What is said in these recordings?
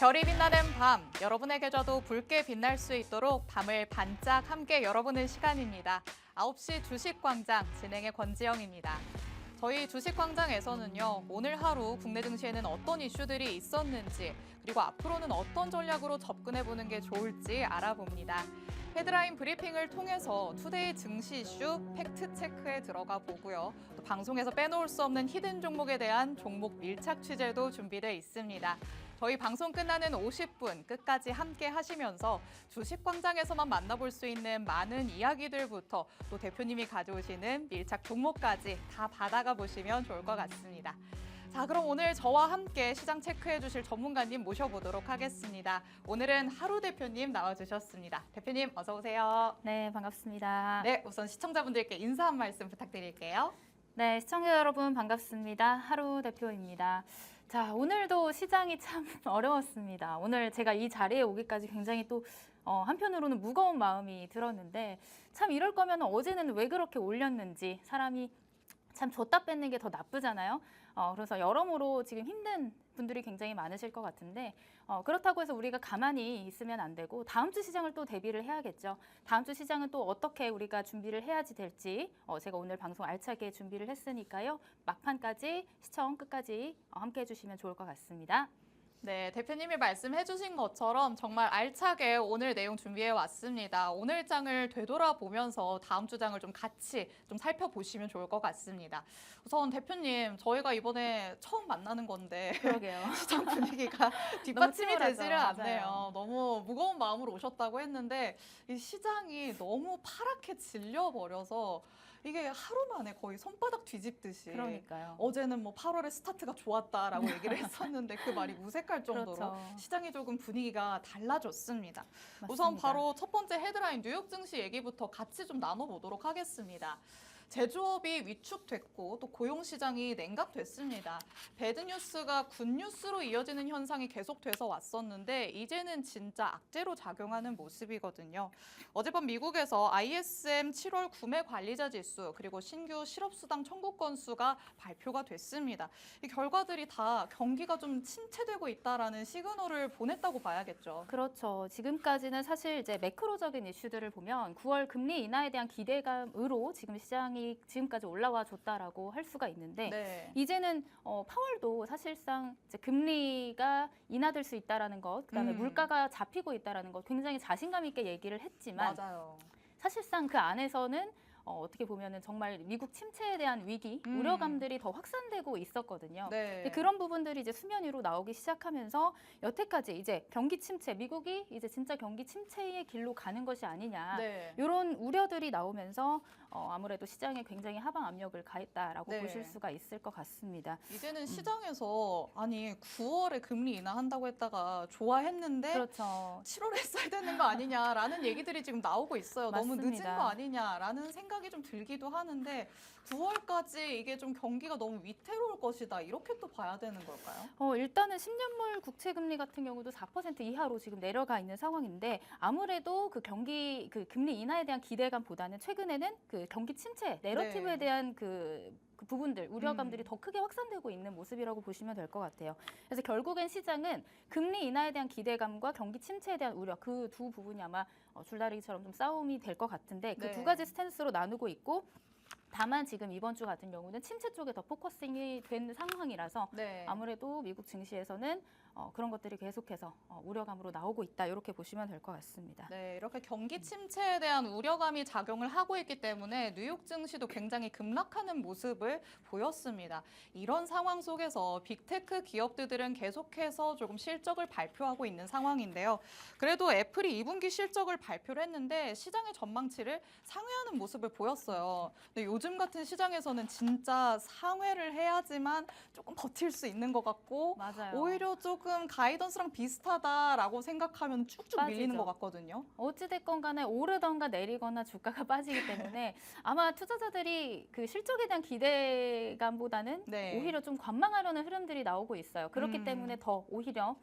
별이 빛나는 밤, 여러분의 계좌도 붉게 빛날 수 있도록 밤을 반짝 함께 열어보는 시간입니다. 9시 주식광장 진행의 권지영입니다. 저희 주식광장에서는요, 오늘 하루 국내 증시에는 어떤 이슈들이 있었는지, 그리고 앞으로는 어떤 전략으로 접근해보는 게 좋을지 알아봅니다. 헤드라인 브리핑을 통해서 투데이 증시 이슈 팩트 체크에 들어가 보고요. 또 방송에서 빼놓을 수 없는 히든 종목에 대한 종목 밀착 취재도 준비되어 있습니다. 저희 방송 끝나는 50분 끝까지 함께 하시면서 주식광장에서만 만나볼 수 있는 많은 이야기들부터 또 대표님이 가져오시는 밀착 종목까지 다 받아가 보시면 좋을 것 같습니다. 자, 그럼 오늘 저와 함께 시장 체크해 주실 전문가님 모셔보도록 하겠습니다. 오늘은 하루 대표님 나와주셨습니다. 대표님 어서 오세요. 네, 반갑습니다. 네, 우선 시청자분들께 인사 한 말씀 부탁드릴게요. 네, 시청자 여러분 반갑습니다. 하루 대표입니다. 자, 오늘도 시장이 참 어려웠습니다. 오늘 제가 이 자리에 오기까지 굉장히 또 한편으로는 무거운 마음이 들었는데 참 이럴 거면 어제는 왜 그렇게 올렸는지 사람이 참 줬다 뺏는 게 더 나쁘잖아요. 그래서 여러모로 지금 힘든 분들이 굉장히 많으실 것 같은데 그렇다고 해서 우리가 가만히 있으면 안 되고 다음 주 시장을 또 대비를 해야겠죠. 다음 주 시장은 또 어떻게 우리가 준비를 해야지 될지 제가 오늘 방송 알차게 준비를 했으니까요. 막판까지 시청 끝까지 함께 해주시면 좋을 것 같습니다. 네, 대표님이 말씀해 주신 것처럼 정말 알차게 오늘 내용 준비해 왔습니다. 오늘 장을 되돌아보면서 다음 주 장을 좀 같이 좀 살펴보시면 좋을 것 같습니다. 우선 대표님, 저희가 이번에 처음 만나는 건데 그러게요. 시장 분위기가 뒷받침이 치열하죠. 되지를 않네요. 맞아요. 너무 무거운 마음으로 오셨다고 했는데 이 시장이 너무 파랗게 질려버려서 이게 하루 만에 거의 손바닥 뒤집듯이 그러니까요. 어제는 뭐 8월에 스타트가 좋았다라고 얘기를 했었는데 그 말이 무색할 정도로 그렇죠. 시장이 조금 분위기가 달라졌습니다. 맞습니다. 우선 바로 첫 번째 헤드라인 뉴욕 증시 얘기부터 같이 좀 나눠보도록 하겠습니다. 제조업이 위축됐고 또 고용 시장이 냉각됐습니다. 배드 뉴스가 굿 뉴스로 이어지는 현상이 계속돼서 왔었는데 이제는 진짜 악재로 작용하는 모습이거든요. 어젯밤 미국에서 ISM 7월 구매 관리자 지수 그리고 신규 실업수당 청구 건수가 발표가 됐습니다. 이 결과들이 다 경기가 좀 침체되고 있다라는 시그널을 보냈다고 봐야겠죠. 그렇죠. 지금까지는 사실 이제 매크로적인 이슈들을 보면 9월 금리 인하에 대한 기대감으로 지금 시장이 지금까지 올라와 줬다라고 할 수가 있는데 네. 이제는 파월도 사실상 이제 금리가 인하될 수 있다라는 것, 그다음에 물가가 잡히고 있다라는 것 굉장히 자신감 있게 얘기를 했지만 맞아요. 사실상 그 안에서는 어떻게 보면은 정말 미국 침체에 대한 위기, 우려감들이 더 확산되고 있었거든요. 네. 근데 그런 부분들이 이제 수면 위로 나오기 시작하면서 여태까지 이제 경기 침체, 미국이 이제 진짜 경기 침체의 길로 가는 것이 아니냐. 네. 이런 우려들이 나오면서 아무래도 시장에 굉장히 하방 압력을 가했다라고 네. 보실 수가 있을 것 같습니다. 이제는 시장에서 아니 9월에 금리 인하한다고 했다가 좋아했는데 그렇죠. 7월에 했어야 되는 거 아니냐라는 얘기들이 지금 나오고 있어요. 너무 늦은 맞습니다. 거 아니냐라는 생각이 좀 들기도 하는데 9월까지 이게 좀 경기가 너무 위태로울 것이다. 이렇게 또 봐야 되는 걸까요? 일단은 10년물 국채 금리 같은 경우도 4% 이하로 지금 내려가 있는 상황인데 아무래도 그 금리 인하에 대한 기대감보다는 최근에는 그 경기 침체 내러티브에 네. 대한 그 부분들, 우려감들이 더 크게 확산되고 있는 모습이라고 보시면 될 것 같아요. 그래서 결국엔 시장은 금리 인하에 대한 기대감과 경기 침체에 대한 우려, 그 두 부분이 아마 줄다리기처럼 좀 싸움이 될 것 같은데 그 네. 두 가지 스탠스로 나누고 있고 다만 지금 이번 주 같은 경우는 침체 쪽에 더 포커싱이 된 상황이라서 네. 아무래도 미국 증시에서는 그런 것들이 계속해서 우려감으로 나오고 있다 이렇게 보시면 될 것 같습니다. 네, 이렇게 경기 침체에 대한 우려감이 작용을 하고 있기 때문에 뉴욕 증시도 굉장히 급락하는 모습을 보였습니다. 이런 상황 속에서 빅테크 기업들은 계속해서 조금 실적을 발표하고 있는 상황인데요. 그래도 애플이 2분기 실적을 발표를 했는데 시장의 전망치를 상회하는 모습을 보였어요. 근데 요즘 같은 시장에서는 진짜 상회를 해야지만 조금 버틸 수 있는 것 같고 맞아요. 오히려 조금 가이던스랑 비슷하다라고 생각하면 쭉쭉 밀리는 빠지죠. 것 같거든요. 어찌됐건 간에 오르던가 내리거나 주가가 빠지기 때문에 아마 투자자들이 그 실적에 대한 기대감보다는 네. 오히려 좀 관망하려는 흐름들이 나오고 있어요. 그렇기 때문에 더 오히려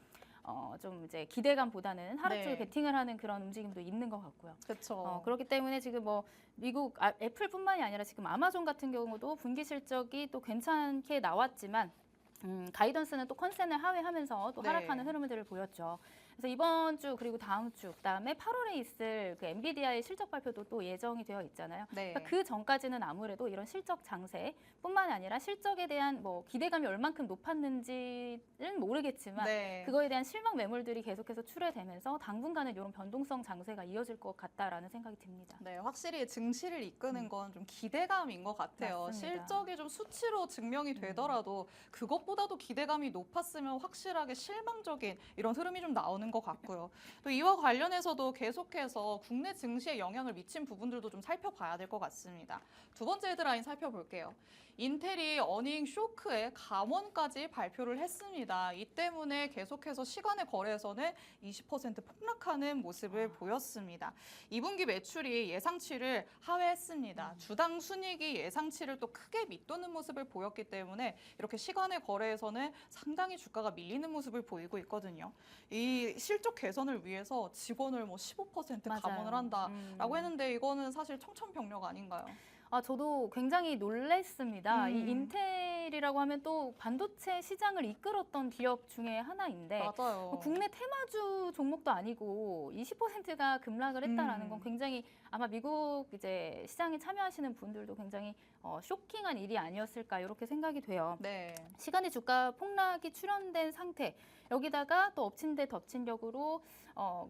좀 이제 기대감보다는 하루 종일 네. 베팅을 하는 그런 움직임도 있는 것 같고요. 그렇죠. 그렇기 때문에 지금 뭐 미국 애플뿐만이 아니라 지금 아마존 같은 경우도 분기 실적이 또 괜찮게 나왔지만 가이던스는 또 컨센을 하회하면서 또 네. 하락하는 흐름들을 보였죠. 그래서 이번 주 그리고 다음 주 그다음에 8월에 있을 그 엔비디아의 실적 발표도 또 예정이 되어 있잖아요. 네. 그러니까 그 전까지는 아무래도 이런 실적 장세뿐만 아니라 실적에 대한 뭐 기대감이 얼만큼 높았는지는 모르겠지만 네. 그거에 대한 실망 매물들이 계속해서 출회되면서 당분간은 이런 변동성 장세가 이어질 것 같다라는 생각이 듭니다. 네, 확실히 증시를 이끄는 건 좀 기대감인 것 같아요. 맞습니다. 실적이 좀 수치로 증명이 되더라도 그것보다도 기대감이 높았으면 확실하게 실망적인 이런 흐름이 좀 나오는 것 같고요. 또 이와 관련해서도 계속해서 국내 증시에 영향을 미친 부분들도 좀 살펴봐야 될 것 같습니다. 두 번째 헤드라인 살펴볼게요. 인텔이 어닝 쇼크에 감원까지 발표를 했습니다. 이 때문에 계속해서 시간의 거래에서는 20% 폭락하는 모습을 보였습니다. 2분기 매출이 예상치를 하회했습니다. 주당 순이익이 예상치를 또 크게 밑도는 모습을 보였기 때문에 이렇게 시간의 거래에서는 상당히 주가가 밀리는 모습을 보이고 있거든요. 이 실적 개선을 위해서 직원을 뭐 15% 맞아요. 감원을 한다라고 했는데 이거는 사실 청천벽력 아닌가요? 저도 굉장히 놀랐습니다. 이 음. 인텔이라고 하면 또 반도체 시장을 이끌었던 기업 중에 하나인데 맞아요. 국내 테마주 종목도 아니고 20%가 급락을 했다라는 건 굉장히 아마 미국 이제 시장에 참여하시는 분들도 굉장히 쇼킹한 일이 아니었을까 이렇게 생각이 돼요. 네. 시간의 주가 폭락이 출현된 상태 여기다가 또 엎친 데 덮친 격으로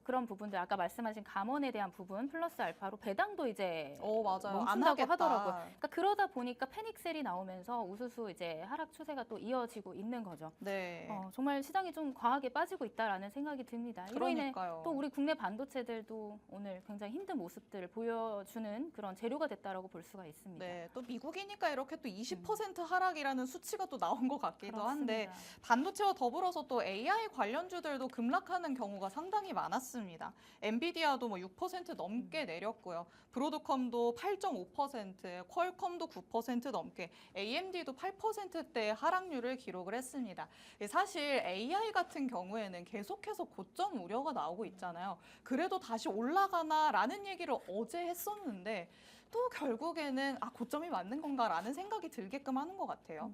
그런 부분들 아까 말씀하신 감원에 대한 부분 플러스 알파로 배당도 이제 맞아요. 안 멈춘다고 하겠다. 하더라고요. 그러니까 그러다 보니까 패닉셀이 나오면서 우수수 이제 하락 추세가 또 이어지고 있는 거죠. 네. 정말 시장이 좀 과하게 빠지고 있다라는 생각이 듭니다. 이로 인해 그러니까요. 또 우리 국내 반도체들도 오늘 굉장히 힘든 모습들을 보여주는 그런 재료가 됐다라고 볼 수가 있습니다. 네, 또 미국이니까 이렇게 또 20% 하락이라는 수치가 또 나온 것 같기도 한데 그렇습니다. 반도체와 더불어서 또 AI 관련주들도 급락하는 경우가 상당히 많았습니다. 엔비디아도 뭐 6% 넘게 내렸고요. 브로드컴도 8.5%, 퀄컴도 9% 넘게, AMD도 8%대 하락률을 기록을 했습니다. 사실 AI 같은 경우에는 계속해서 고점 우려가 나오고 있잖아요. 그래도 다시 올라가나라는 얘기를 어제 했었는데 또 결국에는 고점이 맞는 건가라는 생각이 들게끔 하는 것 같아요.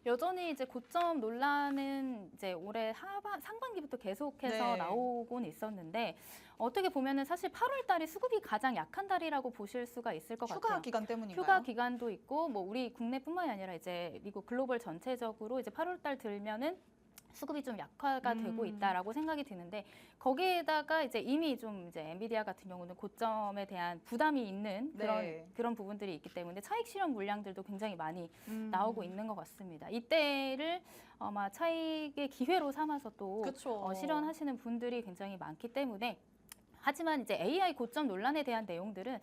여전히 이제 고점 논란은 이제 올해 상반기부터 계속해서 네. 나오곤 있었는데 어떻게 보면은 사실 8월 달이 수급이 가장 약한 달이라고 보실 수가 있을 것 휴가 같아요. 기간 때문인가요? 휴가 기간도 있고 뭐 우리 국내뿐만이 아니라 이제 미국 글로벌 전체적으로 이제 8월 달 들면은 수급이 좀 약화가 되고 있다라고 생각이 드는데 거기에다가 이제 이미 좀 이제 엔비디아 같은 경우는 고점에 대한 부담이 있는 네. 그런 부분들이 있기 때문에 차익 실현 물량들도 굉장히 많이 음. 나오고 있는 것 같습니다. 이때를 아마 차익의 기회로 삼아서 또 그쵸. 실현하시는 분들이 굉장히 많기 때문에 하지만 이제 AI 고점 논란에 대한 내용들은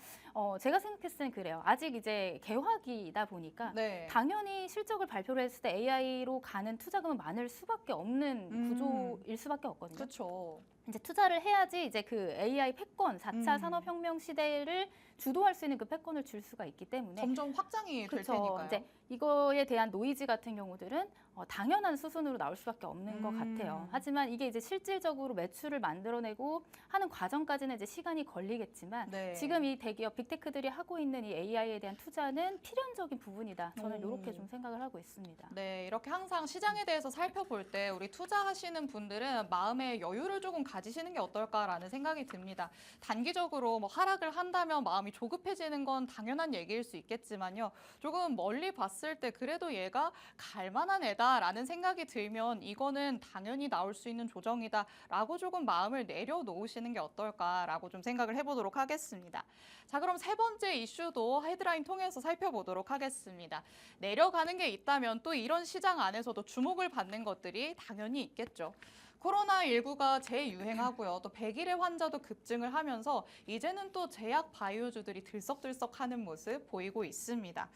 제가 생각했을 땐 그래요. 아직 이제 개화기이다 보니까 네. 당연히 실적을 발표를 했을 때 AI로 가는 투자금은 많을 수밖에 없는 구조일 수밖에 없거든요. 그렇죠. 이제 투자를 해야지 이제 그 AI 패권, 4차 산업혁명 시대를 주도할 수 있는 그 패권을 줄 수가 있기 때문에 점점 확장이 될 그렇죠. 테니까요. 이제 이거에 대한 노이즈 같은 경우들은 당연한 수순으로 나올 수밖에 없는 것 같아요. 하지만 이게 이제 실질적으로 매출을 만들어내고 하는 과정까지는 이제 시간이 걸리겠지만 네. 지금 이 대기업 빅테크들이 하고 있는 이 AI에 대한 투자는 필연적인 부분이다. 저는 이렇게 좀 생각을 하고 있습니다. 네, 이렇게 항상 시장에 대해서 살펴볼 때 우리 투자하시는 분들은 마음의 여유를 조금 가지시는 게 어떨까라는 생각이 듭니다. 단기적으로 뭐 하락을 한다면 마음이 조급해지는 건 당연한 얘기일 수 있겠지만요. 조금 멀리 봤을 때 그래도 얘가 갈만한 애다라는 생각이 들면 이거는 당연히 나올 수 있는 조정이다라고 조금 마음을 내려놓으시는 게 어떨까라고 좀 생각을 해보도록 하겠습니다. 자, 그럼 세 번째 이슈도 헤드라인 통해서 살펴보도록 하겠습니다. 내려가는 게 있다면 또 이런 시장 안에서도 주목을 받는 것들이 당연히 있겠죠. 코로나19가 재유행하고요. 또 100일의 환자도 급증을 하면서 이제는 또 제약 바이오주들이 들썩들썩하는 모습 보이고 있습니다.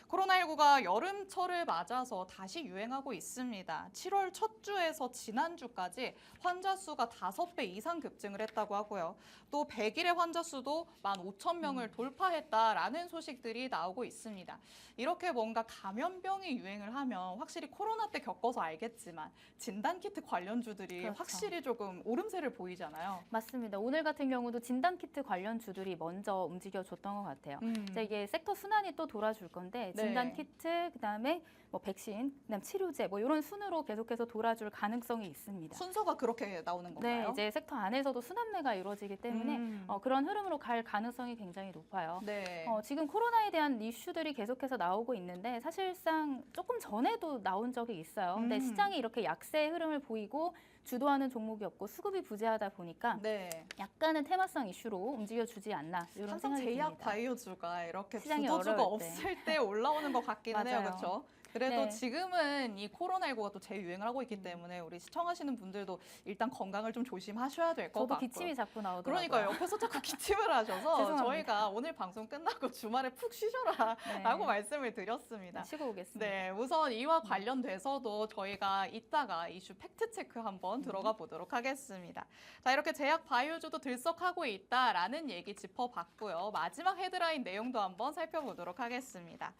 코로나19가 여름철을 맞아서 다시 유행하고 있습니다. 7월 첫 주에서 지난주까지 환자 수가 5배 이상 급증을 했다고 하고요. 또 100일의 환자 수도 15,000명을 돌파했다라는 소식들이 나오고 있습니다. 이렇게 뭔가 감염병이 유행을 하면 확실히 코로나 때 겪어서 알겠지만 진단키트 관련주들이 그렇죠. 확실히 조금 오름세를 보이잖아요. 맞습니다. 오늘 같은 경우도 진단키트 관련 주들이 먼저 움직여줬던 것 같아요. 이제 이게 섹터 순환이 또 돌아줄 건데 진단 네. 키트, 그다음에 뭐 백신, 그다음 치료제 뭐 이런 순으로 계속해서 돌아줄 가능성이 있습니다. 순서가 그렇게 나오는 네, 건가요? 이제 섹터 안에서도 순환매가 이루어지기 때문에 그런 흐름으로 갈 가능성이 굉장히 높아요. 네. 지금 코로나에 대한 이슈들이 계속해서 나오고 있는데 사실상 조금 전에도 나온 적이 있어요. 근데 시장이 이렇게 약세 흐름을 보이고 주도하는 종목이 없고 수급이 부재하다 보니까 네. 약간은 테마성 이슈로 움직여주지 않나 이런 항상 생각이 제약 듭니다. 바이오주가 이렇게 시장이 주도주가 어려울 때. 없을 때 올라오는 것 같기는 해요. 맞아요. 그렇죠? 그래도 네. 지금은 이 코로나19가 또 재유행을 하고 있기 때문에 우리 시청하시는 분들도 일단 건강을 좀 조심하셔야 될 것 저도 같고요. 기침이 자꾸 나오더라고요. 그러니까 옆에서 자꾸 기침을 하셔서 죄송합니다. 저희가 오늘 방송 끝나고 주말에 푹 쉬셔라 네. 라고 말씀을 드렸습니다. 쉬고 오겠습니다. 네, 우선 이와 관련돼서도 저희가 이따가 이슈 팩트체크 한번 들어가 보도록 하겠습니다. 자, 이렇게 제약 바이오주도 들썩하고 있다라는 얘기 짚어봤고요. 마지막 헤드라인 내용도 한번 살펴보도록 하겠습니다.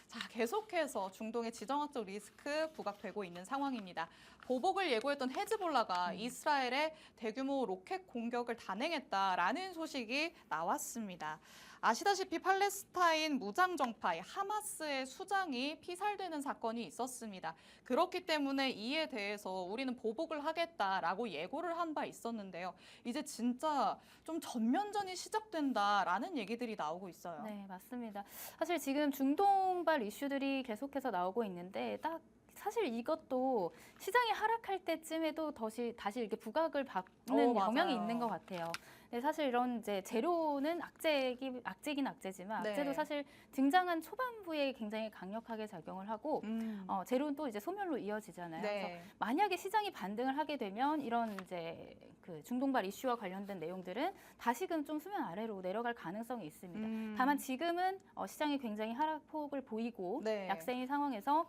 자, 계속해서 중동의 지정학적 리스크 부각되고 있는 상황입니다. 보복을 예고했던 헤즈볼라가 이스라엘에 대규모 로켓 공격을 단행했다라는 소식이 나왔습니다. 아시다시피 팔레스타인 무장정파의 하마스의 수장이 피살되는 사건이 있었습니다. 그렇기 때문에 이에 대해서 우리는 보복을 하겠다라고 예고를 한 바 있었는데요. 이제 진짜 좀 전면전이 시작된다라는 얘기들이 나오고 있어요. 네, 맞습니다. 사실 지금 중동발 이슈들이 계속해서 나오고 있는데 딱 사실 이것도 시장이 하락할 때쯤에도 다시 이렇게 부각을 받는 맞아요. 경향이 있는 것 같아요. 네, 사실 이런 이제 재료는 악재긴 악재지만 네. 악재도 사실 등장한 초반부에 굉장히 강력하게 작용을 하고 재료는 또 이제 소멸로 이어지잖아요. 그래서 네. 만약에 시장이 반등을 하게 되면 이런 이제 그 중동발 이슈와 관련된 내용들은 다시금 좀 수면 아래로 내려갈 가능성이 있습니다. 다만 지금은 시장이 굉장히 하락폭을 보이고 네. 약세인 상황에서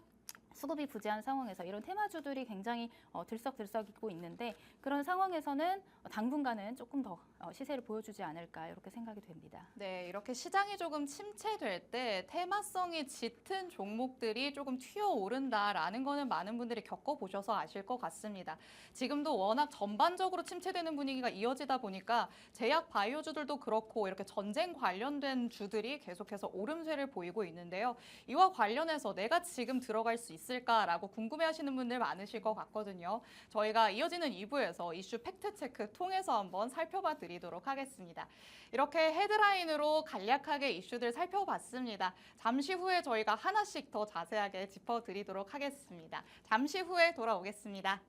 수급이 부재한 상황에서 이런 테마주들이 굉장히 들썩들썩 있고 있는데 그런 상황에서는 당분간은 조금 더 시세를 보여주지 않을까 이렇게 생각이 됩니다. 네, 이렇게 시장이 조금 침체될 때 테마성이 짙은 종목들이 조금 튀어오른다라는 거는 많은 분들이 겪어보셔서 아실 것 같습니다. 지금도 워낙 전반적으로 침체되는 분위기가 이어지다 보니까 제약 바이오주들도 그렇고 이렇게 전쟁 관련된 주들이 계속해서 오름세를 보이고 있는데요. 이와 관련해서 내가 지금 들어갈 수 있을까라고 궁금해하시는 분들 많으실 것 같거든요. 저희가 이어지는 2부에서 이슈 팩트체크 통해서 한번 살펴봐 드리도록 하겠습니다. 이렇게 헤드라인으로 간략하게 이슈들 살펴봤습니다. 잠시 후에 저희가 하나씩 더 자세하게 짚어드리도록 하겠습니다. 잠시 후에 돌아오겠습니다.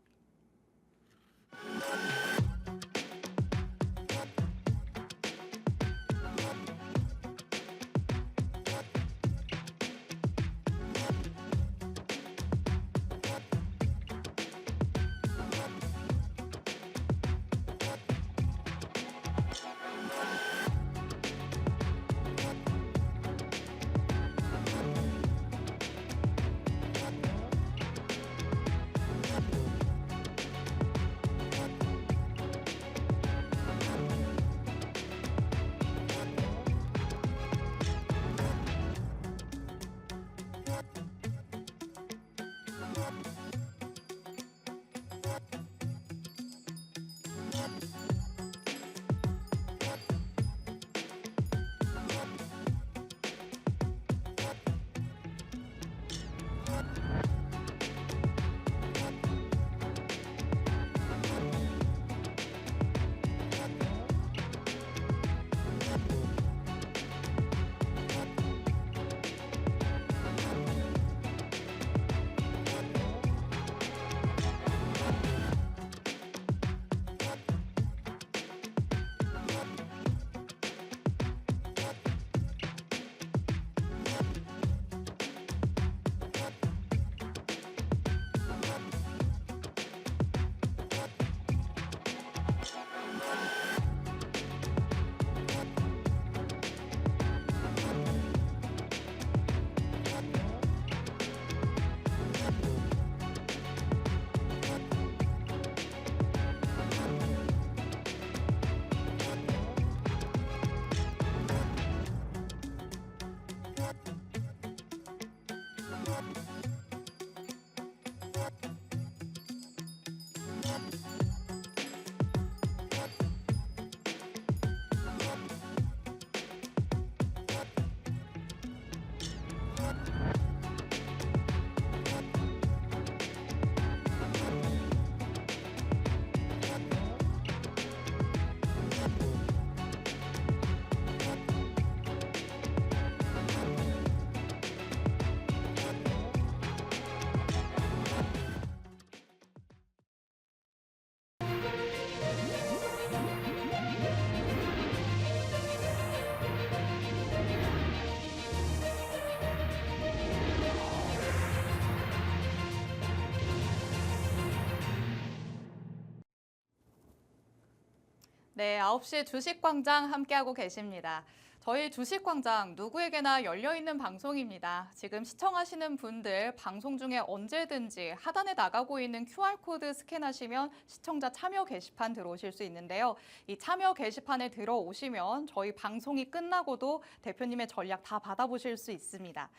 네, 9시 주식광장 함께하고 계십니다. 저희 주식광장 누구에게나 열려있는 방송입니다. 지금 시청하시는 분들 방송 중에 언제든지 하단에 나가고 있는 QR코드 스캔하시면 시청자 참여 게시판 들어오실 수 있는데요. 이 참여 게시판에 들어오시면 저희 방송이 끝나고도 대표님의 전략 다 받아보실 수 있습니다.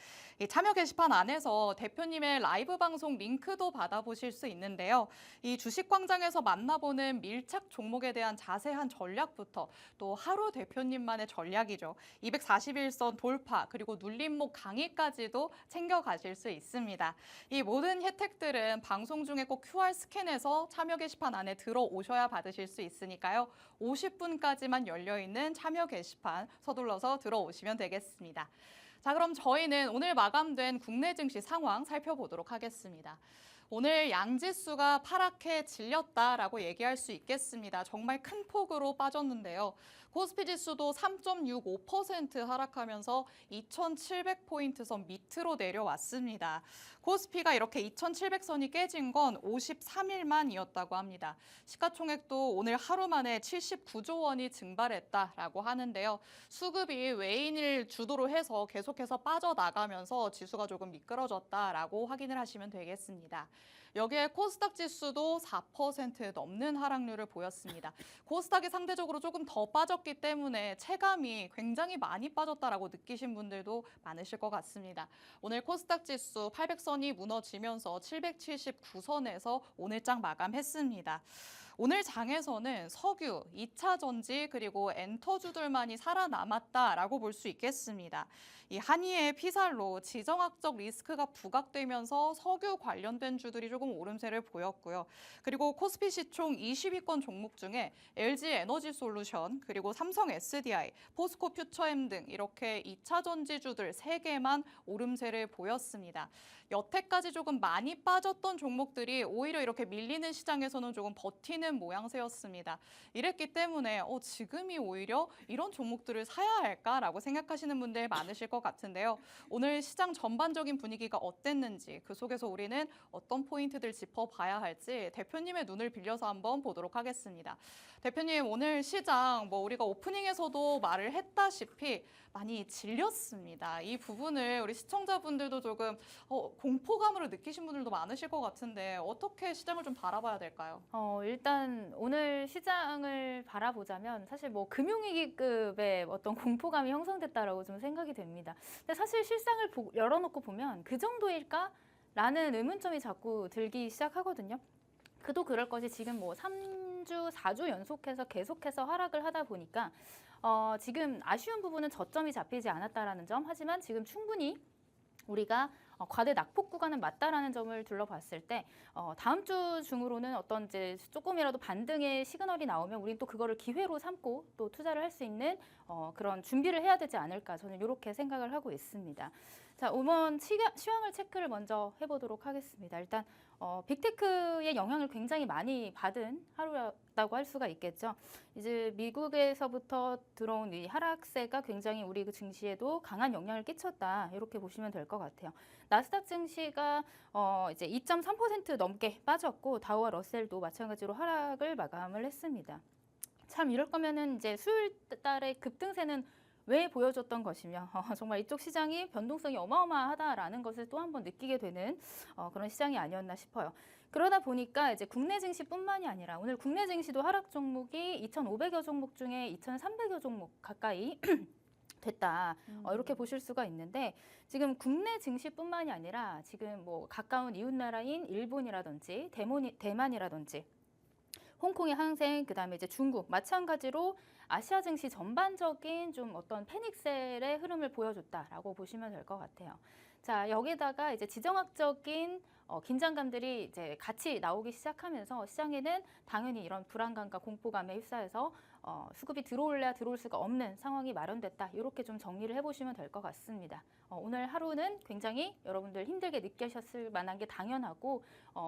이 참여 게시판 안에서 대표님의 라이브 방송 링크도 받아보실 수 있는데요. 이 주식광장에서 만나보는 밀착 종목에 대한 자세한 전략부터 또 하루 대표님만의 전략이죠. 241선 돌파 그리고 눌림목 강의까지도 챙겨가실 수 있습니다. 이 모든 혜택들은 방송 중에 꼭 QR 스캔해서 참여 게시판 안에 들어오셔야 받으실 수 있으니까요. 50분까지만 열려있는 참여 게시판 서둘러서 들어오시면 되겠습니다. 자, 그럼 저희는 오늘 마감된 국내 증시 상황 살펴보도록 하겠습니다. 오늘 양지수가 파랗게 질렸다라고 얘기할 수 있겠습니다. 정말 큰 폭으로 빠졌는데요. 코스피 지수도 3.65% 하락하면서 2,700포인트 선 밑으로 내려왔습니다. 코스피가 이렇게 2,700선이 깨진 건 53일 만이었다고 합니다. 시가총액도 오늘 하루 만에 79조 원이 증발했다라고 하는데요. 수급이 외인을 주도로 해서 계속해서 빠져나가면서 지수가 조금 미끄러졌다라고 확인을 하시면 되겠습니다. 여기에 코스닥 지수도 4% 넘는 하락률을 보였습니다. 코스닥이 상대적으로 조금 더 빠졌기 때문에 체감이 굉장히 많이 빠졌다라고 느끼신 분들도 많으실 것 같습니다. 오늘 코스닥 지수 800선이 무너지면서 779선에서 오늘 장 마감했습니다. 오늘 장에서는 석유, 2차 전지 그리고 엔터주들만이 살아남았다라고 볼 수 있겠습니다. 이 한의의 피살로 지정학적 리스크가 부각되면서 석유 관련된 주들이 조금 오름세를 보였고요. 그리고 코스피 시총 20위권 종목 중에 LG 에너지 솔루션, 그리고 삼성 SDI, 포스코 퓨처엠 등 이렇게 2차 전지주들 3개만 오름세를 보였습니다. 여태까지 조금 많이 빠졌던 종목들이 오히려 이렇게 밀리는 시장에서는 조금 버티는 모양새였습니다. 이랬기 때문에 지금이 오히려 이런 종목들을 사야 할까라고 생각하시는 분들 많으실 것 같은데요. 오늘 시장 전반적인 분위기가 어땠는지 그 속에서 우리는 어떤 포인트들 짚어봐야 할지 대표님의 눈을 빌려서 한번 보도록 하겠습니다. 대표님, 오늘 시장 우리가 오프닝에서도 말을 했다시피 많이 질렸습니다. 이 부분을 우리 시청자분들도 조금 공포감으로 느끼신 분들도 많으실 것 같은데 어떻게 시장을 좀 바라봐야 될까요? 일단 오늘 시장을 바라보자면 사실 금융위기급의 어떤 공포감이 형성됐다라고 좀 생각이 됩니다. 근데 사실 실상을 열어놓고 보면 그 정도일까? 라는 의문점이 자꾸 들기 시작하거든요. 그도 그럴 것이 지금 3주, 4주 연속해서 계속해서 하락을 하다 보니까 지금 아쉬운 부분은 저점이 잡히지 않았다라는 점, 하지만 지금 충분히 우리가 과대 낙폭 구간은 맞다라는 점을 둘러봤을 때 다음 주 중으로는 어떤 이제 조금이라도 반등의 시그널이 나오면 우리는 또 그거를 기회로 삼고 또 투자를 할 수 있는 그런 준비를 해야 되지 않을까, 저는 이렇게 생각을 하고 있습니다. 자, 오번 시황을 체크를 먼저 해보도록 하겠습니다. 일단 빅테크의 영향을 굉장히 많이 받은 하루였다고 할 수가 있겠죠. 이제 미국에서부터 들어온 이 하락세가 굉장히 우리 그 증시에도 강한 영향을 끼쳤다, 이렇게 보시면 될 것 같아요. 나스닥 증시가 이제 2.3% 넘게 빠졌고 다우와 러셀도 마찬가지로 하락을 마감을 했습니다. 참 이럴 거면은 이제 수요일 달에 급등세는 왜 보여줬던 것이며 정말 이쪽 시장이 변동성이 어마어마하다라는 것을 또 한 번 느끼게 되는 그런 시장이 아니었나 싶어요. 그러다 보니까 이제 국내 증시뿐만이 아니라 오늘 국내 증시도 하락 종목이 2,500여 종목 중에 2,300여 종목 가까이 됐다. 이렇게 보실 수가 있는데 지금 국내 증시뿐만이 아니라 지금 가까운 이웃 나라인 일본이라든지 대만이라든지 홍콩의 항생, 그다음에 이제 중국 마찬가지로 아시아 증시 전반적인 좀 어떤 패닉셀의 흐름을 보여줬다라고 보시면 될 것 같아요. 자, 여기다가 이제 지정학적인 긴장감들이 이제 같이 나오기 시작하면서 시장에는 당연히 이런 불안감과 공포감에 휩싸여서 수급이 들어올래야 들어올 수가 없는 상황이 마련됐다. 이렇게 좀 정리를 해보시면 될 것 같습니다. 오늘 하루는 굉장히 여러분들 힘들게 느끼셨을 만한 게 당연하고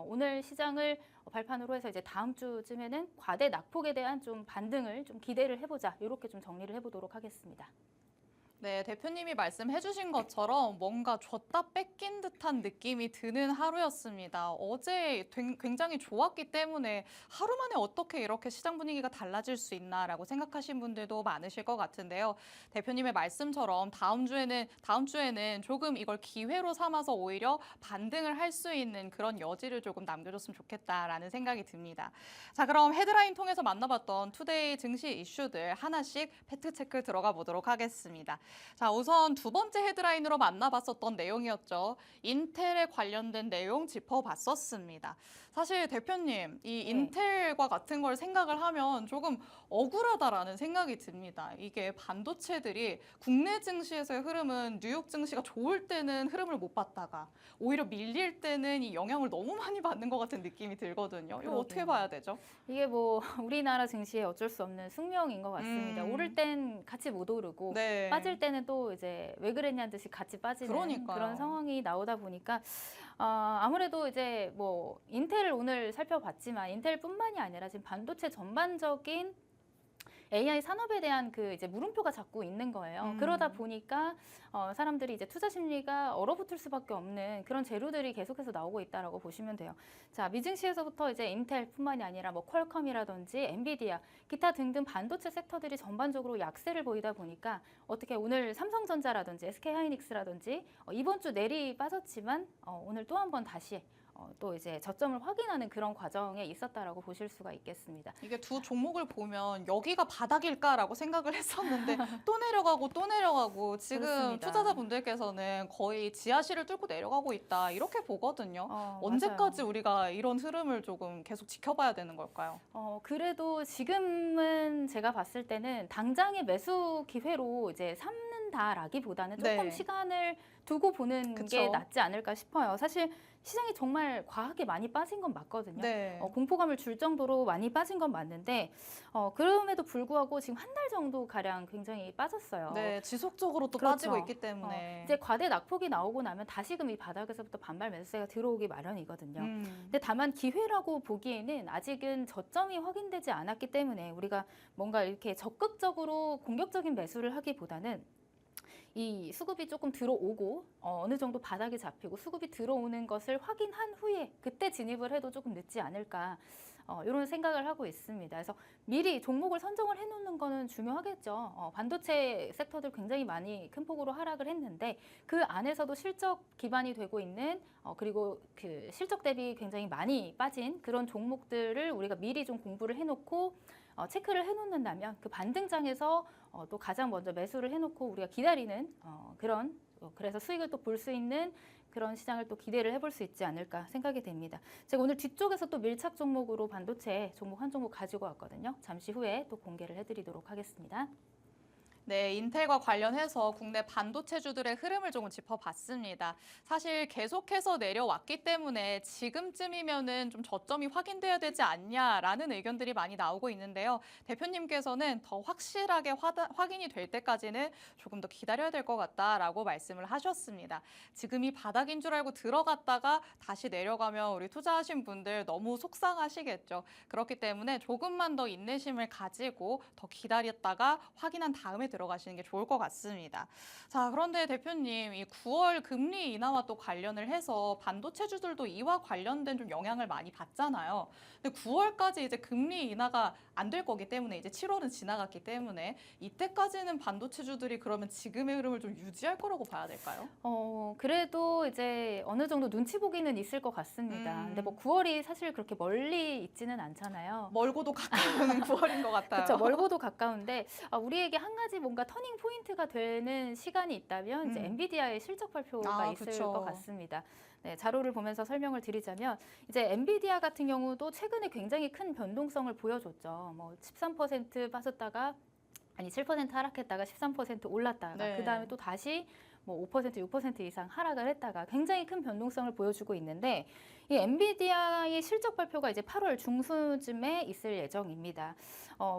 오늘 시장을 발판으로 해서 이제 다음 주쯤에는 과대 낙폭에 대한 좀 반등을 좀 기대를 해보자. 이렇게 좀 정리를 해보도록 하겠습니다. 네, 대표님이 말씀해주신 것처럼 뭔가 줬다 뺏긴 듯한 느낌이 드는 하루였습니다. 어제 굉장히 좋았기 때문에 하루 만에 어떻게 이렇게 시장 분위기가 달라질 수 있나라고 생각하신 분들도 많으실 것 같은데요. 대표님의 말씀처럼 다음 주에는 조금 이걸 기회로 삼아서 오히려 반등을 할 수 있는 그런 여지를 조금 남겨줬으면 좋겠다라는 생각이 듭니다. 자, 그럼 헤드라인 통해서 만나봤던 투데이 증시 이슈들 하나씩 팩트체크 들어가 보도록 하겠습니다. 자, 우선 두 번째 헤드라인으로 만나봤었던 내용이었죠. 인텔에 관련된 내용 짚어봤었습니다. 사실 대표님, 이 인텔과 같은 걸 생각을 하면 조금 억울하다라는 생각이 듭니다. 이게 반도체들이 국내 증시에서의 흐름은 뉴욕 증시가 좋을 때는 흐름을 못 봤다가 오히려 밀릴 때는 이 영향을 너무 많이 받는 것 같은 느낌이 들거든요. 이거 어떻게 봐야 되죠? 이게 뭐 우리나라 증시에 어쩔 수 없는 숙명인 것 같습니다. 오를 땐 같이 못 오르고 네. 빠질 때는 또 이제 왜 그랬냐는 듯이 같이 빠지는 그러니까요. 그런 상황이 나오다 보니까 아무래도 이제 뭐 인텔을 오늘 살펴봤지만 인텔뿐만이 아니라 지금 반도체 전반적인 AI 산업에 대한 그 이제 물음표가 자꾸 있는 거예요. 그러다 보니까 사람들이 이제 투자 심리가 얼어붙을 수밖에 없는 그런 재료들이 계속해서 나오고 있다라고 보시면 돼요. 자, 미증시에서부터 이제 인텔뿐만이 아니라 뭐 퀄컴이라든지 엔비디아, 기타 등등 반도체 섹터들이 전반적으로 약세를 보이다 보니까 어떻게 오늘 삼성전자라든지 SK하이닉스라든지 이번 주 내리 빠졌지만 오늘 또 한 번 다시 또 이제 저점을 확인하는 그런 과정에 있었다라고 보실 수가 있겠습니다. 이게 두 종목을 보면 여기가 바닥일까라고 생각을 했었는데 또 내려가고 또 내려가고 지금 그렇습니다. 투자자분들께서는 거의 지하실을 뚫고 내려가고 있다 이렇게 보거든요. 언제까지 맞아요. 우리가 이런 흐름을 조금 계속 지켜봐야 되는 걸까요? 그래도 지금은 제가 봤을 때는 당장의 매수 기회로 이제 삼는다라기보다는 조금 네. 시간을 두고 보는 그쵸. 게 낫지 않을까 싶어요. 사실 시장이 정말 과하게 많이 빠진 건 맞거든요. 네. 공포감을 줄 정도로 많이 빠진 건 맞는데 그럼에도 불구하고 지금 한 달 정도 가량 굉장히 빠졌어요. 네, 지속적으로 또 그렇죠. 빠지고 있기 때문에. 이제 과대 낙폭이 나오고 나면 다시금 이 바닥에서부터 반발 매수세가 들어오기 마련이거든요. 근데 다만 기회라고 보기에는 아직은 저점이 확인되지 않았기 때문에 우리가 뭔가 이렇게 적극적으로 공격적인 매수를 하기보다는 이 수급이 조금 들어오고 어느 정도 바닥이 잡히고 수급이 들어오는 것을 확인한 후에 그때 진입을 해도 조금 늦지 않을까 이런 생각을 하고 있습니다. 그래서 미리 종목을 선정을 해놓는 거는 중요하겠죠. 반도체 섹터들 굉장히 많이 큰 폭으로 하락을 했는데 그 안에서도 실적 기반이 되고 있는 그리고 그 실적 대비 굉장히 많이 빠진 그런 종목들을 우리가 미리 좀 공부를 해놓고 체크를 해놓는다면 그 반등장에서 또 가장 먼저 매수를 해놓고 우리가 기다리는 그런 그래서 수익을 또 볼 수 있는 그런 시장을 또 기대를 해볼 수 있지 않을까 생각이 됩니다. 제가 오늘 뒤쪽에서 또 밀착 종목으로 반도체 종목 한 종목 가지고 왔거든요. 잠시 후에 또 공개를 해드리도록 하겠습니다. 네, 인텔과 관련해서 국내 반도체주들의 흐름을 조금 짚어봤습니다. 사실 계속해서 내려왔기 때문에 지금쯤이면은 좀 저점이 확인돼야 되지 않냐라는 의견들이 많이 나오고 있는데요. 대표님께서는 더 확실하게 확인이 될 때까지는 조금 더 기다려야 될 것 같다라고 말씀을 하셨습니다. 지금이 바닥인 줄 알고 들어갔다가 다시 내려가면 우리 투자하신 분들 너무 속상하시겠죠. 그렇기 때문에 조금만 더 인내심을 가지고 더 기다렸다가 확인한 다음에 들어가시는 게 좋을 것 같습니다. 자, 그런데 대표님, 이 9월 금리 인하와 또 관련을 해서 반도체주들도 이와 관련된 좀 영향을 많이 받잖아요. 근데 9월까지 이제 금리 인하가 안 될 거기 때문에 이제 7월은 지나갔기 때문에 이때까지는 반도체주들이 그러면 지금의 흐름을 좀 유지할 거라고 봐야 될까요? 그래도 이제 어느 정도 눈치 보기는 있을 것 같습니다. 근데 뭐 9월이 사실 그렇게 멀리 있지는 않잖아요. 멀고도 가까운 9월인 것 같아요. 그렇죠. 멀고도 가까운데 우리에게 한 가지 뭔가 터닝 포인트가 되는 시간이 있다면 이제 엔비디아의 실적 발표가 있을 그쵸. 것 같습니다. 네, 자료를 보면서 설명을 드리자면 이제 엔비디아 같은 경우도 최근에 굉장히 큰 변동성을 보여줬죠. 뭐 13% 빠졌다가 아니 7% 하락했다가 13% 올랐다가 네. 그다음에 또 다시 뭐 5%, 6% 이상 하락을 했다가 굉장히 큰 변동성을 보여주고 있는데 이 엔비디아의 실적 발표가 이제 8월 중순쯤에 있을 예정입니다.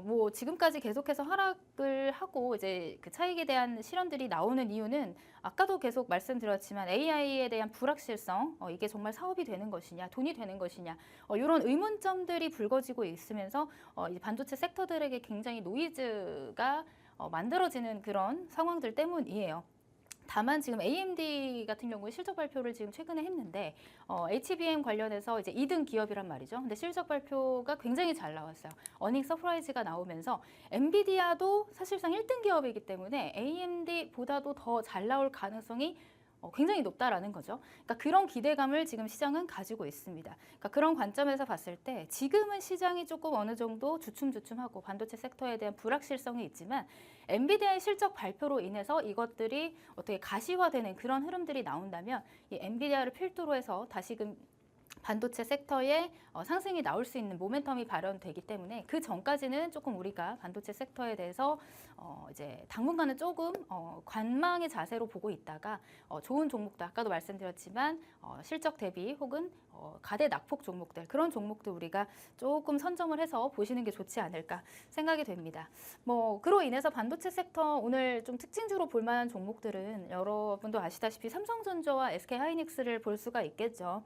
뭐 지금까지 계속해서 하락을 하고 이제 그 차익에 대한 실현들이 나오는 이유는 아까도 계속 말씀드렸지만 AI에 대한 불확실성, 이게 정말 사업이 되는 것이냐, 돈이 되는 것이냐, 이런 의문점들이 불거지고 있으면서 이 반도체 섹터들에게 굉장히 노이즈가 만들어지는 그런 상황들 때문이에요. 다만 지금 AMD 같은 경우에 실적 발표를 지금 최근에 했는데 HBM 관련해서 이제 2등 기업이란 말이죠. 근데 실적 발표가 굉장히 잘 나왔어요. 어닝 서프라이즈가 나오면서 엔비디아도 사실상 1등 기업이기 때문에 AMD보다도 더 잘 나올 가능성이 굉장히 높다라는 거죠. 그러니까 그런 기대감을 지금 시장은 가지고 있습니다. 그러니까 그런 관점에서 봤을 때 지금은 시장이 조금 어느 정도 주춤주춤하고 반도체 섹터에 대한 불확실성이 있지만 엔비디아의 실적 발표로 인해서 이것들이 어떻게 가시화되는 그런 흐름들이 나온다면 이 엔비디아를 필두로 해서 다시금 반도체 섹터에 상승이 나올 수 있는 모멘텀이 발현되기 때문에 그 전까지는 조금 우리가 반도체 섹터에 대해서 이제 당분간은 조금 관망의 자세로 보고 있다가 좋은 종목들 아까도 말씀드렸지만 실적 대비 혹은 가대 낙폭 종목들 그런 종목들 우리가 조금 선점을 해서 보시는 게 좋지 않을까 생각이 됩니다. 뭐 그로 인해서 반도체 섹터 오늘 좀 특징주로 볼 만한 종목들은 여러분도 아시다시피 삼성전자와 SK하이닉스를 볼 수가 있겠죠.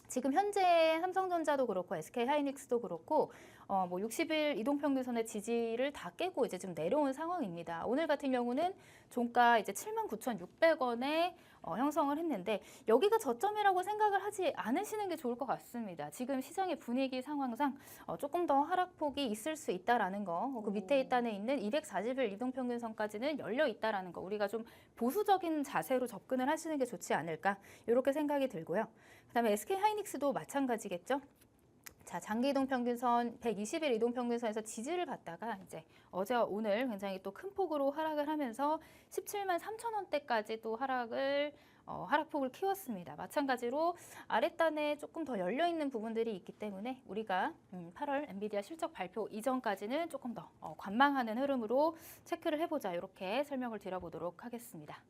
지금 현재 삼성전자도 그렇고 SK하이닉스도 그렇고 뭐 60일 이동평균선의 지지를 다 깨고 이제 좀 내려온 상황입니다. 오늘 같은 경우는 종가 이제 79,600원에 형성을 했는데 여기가 저점이라고 생각을 하지 않으시는 게 좋을 것 같습니다. 지금 시장의 분위기 상황상 조금 더 하락폭이 있을 수 있다라는 거, 그 밑에 단에 있는 240일 이동평균선까지는 열려 있다라는 거, 우리가 좀 보수적인 자세로 접근을 하시는 게 좋지 않을까 이렇게 생각이 들고요. 그다음에 SK하이닉스도 마찬가지겠죠. 자, 장기 이동평균선 120일 이동평균선에서 지지를 받다가 이제 어제와 오늘 굉장히 또 큰 폭으로 하락을 하면서 17만 3천 원대까지 또 하락폭을 키웠습니다. 마찬가지로 아랫단에 조금 더 열려 있는 부분들이 있기 때문에 우리가 8월 엔비디아 실적 발표 이전까지는 조금 더 관망하는 흐름으로 체크를 해보자 이렇게 설명을 드려보도록 하겠습니다.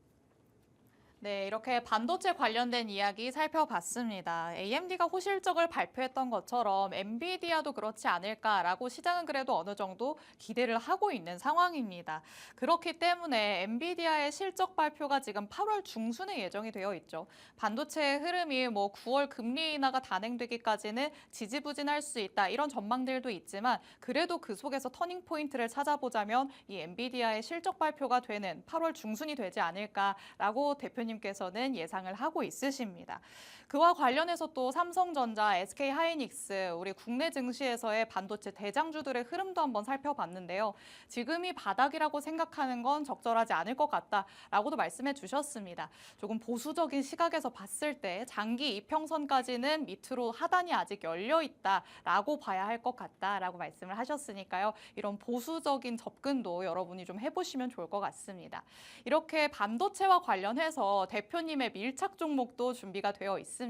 네, 이렇게 반도체 관련된 이야기 살펴봤습니다. AMD가 호실적을 발표했던 것처럼 엔비디아도 그렇지 않을까라고 시장은 그래도 어느 정도 기대를 하고 있는 상황입니다. 그렇기 때문에 엔비디아의 실적 발표가 지금 8월 중순에 예정이 되어 있죠. 반도체의 흐름이 뭐 9월 금리 인하가 단행되기까지는 지지부진할 수 있다 이런 전망들도 있지만 그래도 그 속에서 터닝 포인트를 찾아보자면 이 엔비디아의 실적 발표가 되는 8월 중순이 되지 않을까라고 대표님 님께서는 예상을 하고 있으십니다. 그와 관련해서 또 삼성전자, SK하이닉스, 우리 국내 증시에서의 반도체 대장주들의 흐름도 한번 살펴봤는데요. 지금이 바닥이라고 생각하는 건 적절하지 않을 것 같다라고도 말씀해 주셨습니다. 조금 보수적인 시각에서 봤을 때 장기 이평선까지는 밑으로 하단이 아직 열려 있다라고 봐야 할 것 같다라고 말씀을 하셨으니까요. 이런 보수적인 접근도 여러분이 좀 해보시면 좋을 것 같습니다. 이렇게 반도체와 관련해서 대표님의 밀착 종목도 준비가 되어 있습니다.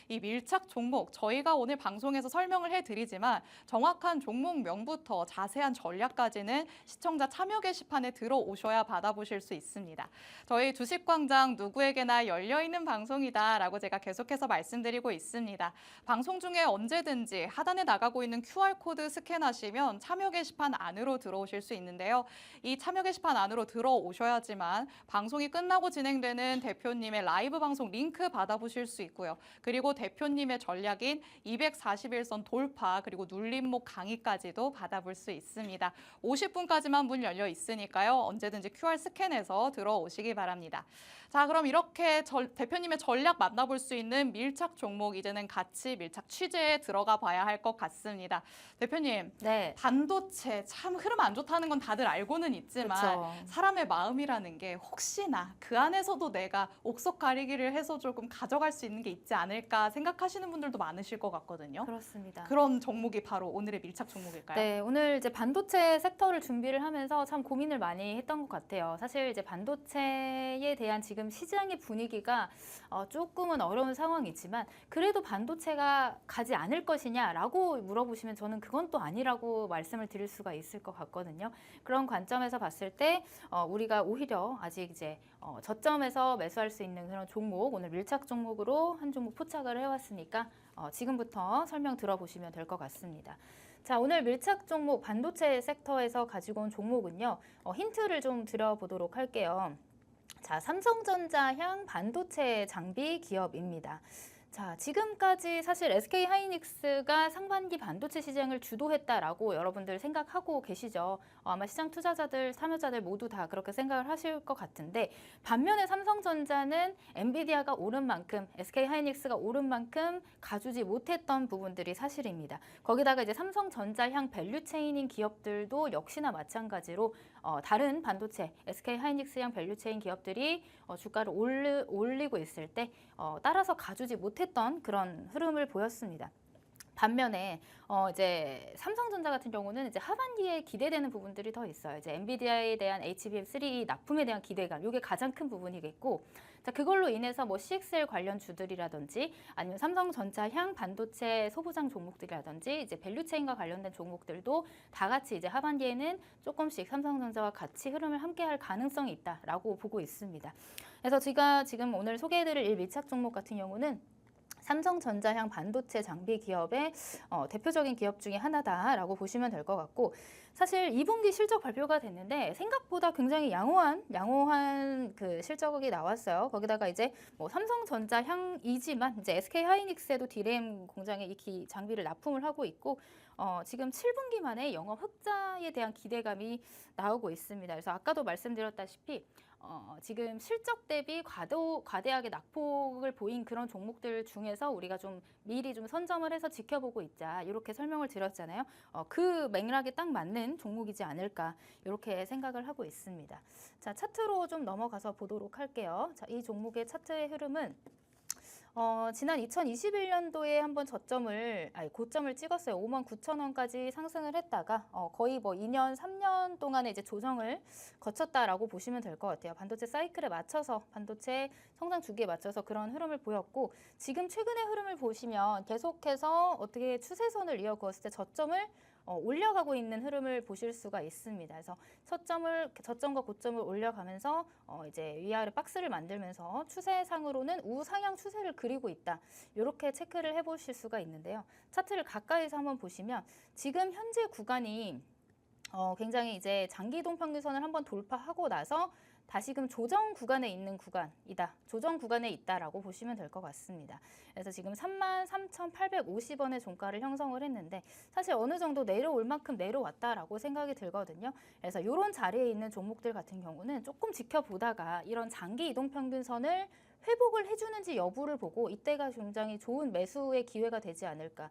이 밀착 종목 저희가 오늘 방송에서 설명을 해드리지만 정확한 종목명부터 자세한 전략까지는 시청자 참여 게시판에 들어오셔야 받아보실 수 있습니다. 저희 주식광장 누구에게나 열려있는 방송이다라고 제가 계속해서 말씀드리고 있습니다. 방송 중에 언제든지 하단에 나가고 있는 QR코드 스캔하시면 참여 게시판 안으로 들어오실 수 있는데요. 이 참여 게시판 안으로 들어오셔야지만 방송이 끝나고 진행되는 대표님의 라이브 방송 링크 받아보실 수 있고요. 그리고 대표님의 전략인 241선 돌파 그리고 눌림목 강의까지도 받아볼 수 있습니다. 50분까지만 문 열려 있으니까요. 언제든지 QR 스캔해서 들어오시기 바랍니다. 자, 그럼 이렇게 대표님의 전략 만나볼 수 있는 밀착 종목 이제는 같이 밀착 취재에 들어가 봐야 할 것 같습니다. 대표님, 네. 반도체 참 흐름 안 좋다는 건 다들 알고는 있지만 그쵸. 사람의 마음이라는 게 혹시나 그 안에서도 내가 옥석 가리기를 해서 조금 가져갈 수 있는 게 있지 않을까 생각하시는 분들도 많으실 것 같거든요. 그렇습니다. 그런 종목이 바로 오늘의 밀착 종목일까요? 네, 오늘 이제 반도체 섹터를 준비를 하면서 참 고민을 많이 했던 것 같아요. 사실 이제 반도체에 대한 지금 시장의 분위기가 조금은 어려운 상황이지만 그래도 반도체가 가지 않을 것이냐라고 물어보시면 저는 그건 또 아니라고 말씀을 드릴 수가 있을 것 같거든요. 그런 관점에서 봤을 때 우리가 오히려 아직 이제 저점에서 매수할 수 있는 그런 종목, 오늘 밀착 종목으로 한 종목 포착을 해왔으니까 지금부터 설명 들어보시면 될 것 같습니다. 자, 오늘 밀착 종목 반도체 섹터에서 가지고 온 종목은요. 힌트를 좀 드려보도록 할게요. 자, 삼성전자향 반도체 장비 기업입니다. 자, 지금까지 사실 SK 하이닉스가 상반기 반도체 시장을 주도했다라고 여러분들 생각하고 계시죠. 아마 시장 투자자들, 참여자들 모두 다 그렇게 생각을 하실 것 같은데 반면에 삼성전자는 엔비디아가 오른 만큼, SK 하이닉스가 오른 만큼 가주지 못했던 부분들이 사실입니다. 거기다가 이제 삼성전자향 밸류체인인 기업들도 역시나 마찬가지로 다른 반도체, SK 하이닉스향 밸류체인 기업들이 주가를 올리고 있을 때 따라서 가주지 못했던 그런 흐름을 보였습니다. 반면에 이제 삼성전자 같은 경우는 이제 하반기에 기대되는 부분들이 더 있어요. 이제 엔비디아에 대한 HBM3 납품에 대한 기대감, 이게 가장 큰 부분이겠고, 자, 그걸로 인해서 뭐 CXL 관련 주들이라든지 아니면 삼성전자향 반도체 소부장 종목들이라든지 이제 밸류체인과 관련된 종목들도 다 같이 이제 하반기에는 조금씩 삼성전자와 같이 흐름을 함께할 가능성이 있다라고 보고 있습니다. 그래서 제가 지금 오늘 소개해드릴 이 밀착 종목 같은 경우는 삼성전자향 반도체 장비 기업의 대표적인 기업 중에 하나다라고 보시면 될 것 같고, 사실 2분기 실적 발표가 됐는데 생각보다 굉장히 양호한 그 실적이 나왔어요. 거기다가 이제 뭐 삼성전자향이지만 이제 SK 하이닉스에도 D램 공장에 이 장비를 납품을 하고 있고, 지금 7분기 만에 영업 흑자에 대한 기대감이 나오고 있습니다. 그래서 아까도 말씀드렸다시피 지금 실적 대비 과대하게 낙폭을 보인 그런 종목들 중에서 우리가 좀 미리 좀 선점을 해서 지켜보고 있자, 이렇게 설명을 드렸잖아요. 그 맥락에 딱 맞는 종목이지 않을까, 이렇게 생각을 하고 있습니다. 자, 차트로 좀 넘어가서 보도록 할게요. 자, 이 종목의 차트의 흐름은 지난 2021년도에 한번 고점을 찍었어요. 59,000원까지 상승을 했다가 거의 뭐 2년, 3년 동안에 이제 조정을 거쳤다라고 보시면 될 것 같아요. 반도체 사이클에 맞춰서, 반도체 성장 주기에 맞춰서 그런 흐름을 보였고, 지금 최근의 흐름을 보시면 계속해서 어떻게 추세선을 이어그었을 때 저점을 올려가고 있는 흐름을 보실 수가 있습니다. 그래서 저점과 고점을 올려가면서 이제 위아래 박스를 만들면서 추세상으로는 우상향 추세를 그리고 있다, 이렇게 체크를 해보실 수가 있는데요. 차트를 가까이서 한번 보시면 지금 현재 구간이 굉장히 이제 장기 이동 평균선을 한번 돌파하고 나서 다시금 조정 구간에 있는 구간이다. 조정 구간에 있다라고 보시면 될 것 같습니다. 그래서 지금 33,850원의 종가를 형성을 했는데 사실 어느 정도 내려올 만큼 내려왔다라고 생각이 들거든요. 그래서 이런 자리에 있는 종목들 같은 경우는 조금 지켜보다가 이런 장기 이동 평균선을 회복을 해주는지 여부를 보고 이때가 굉장히 좋은 매수의 기회가 되지 않을까.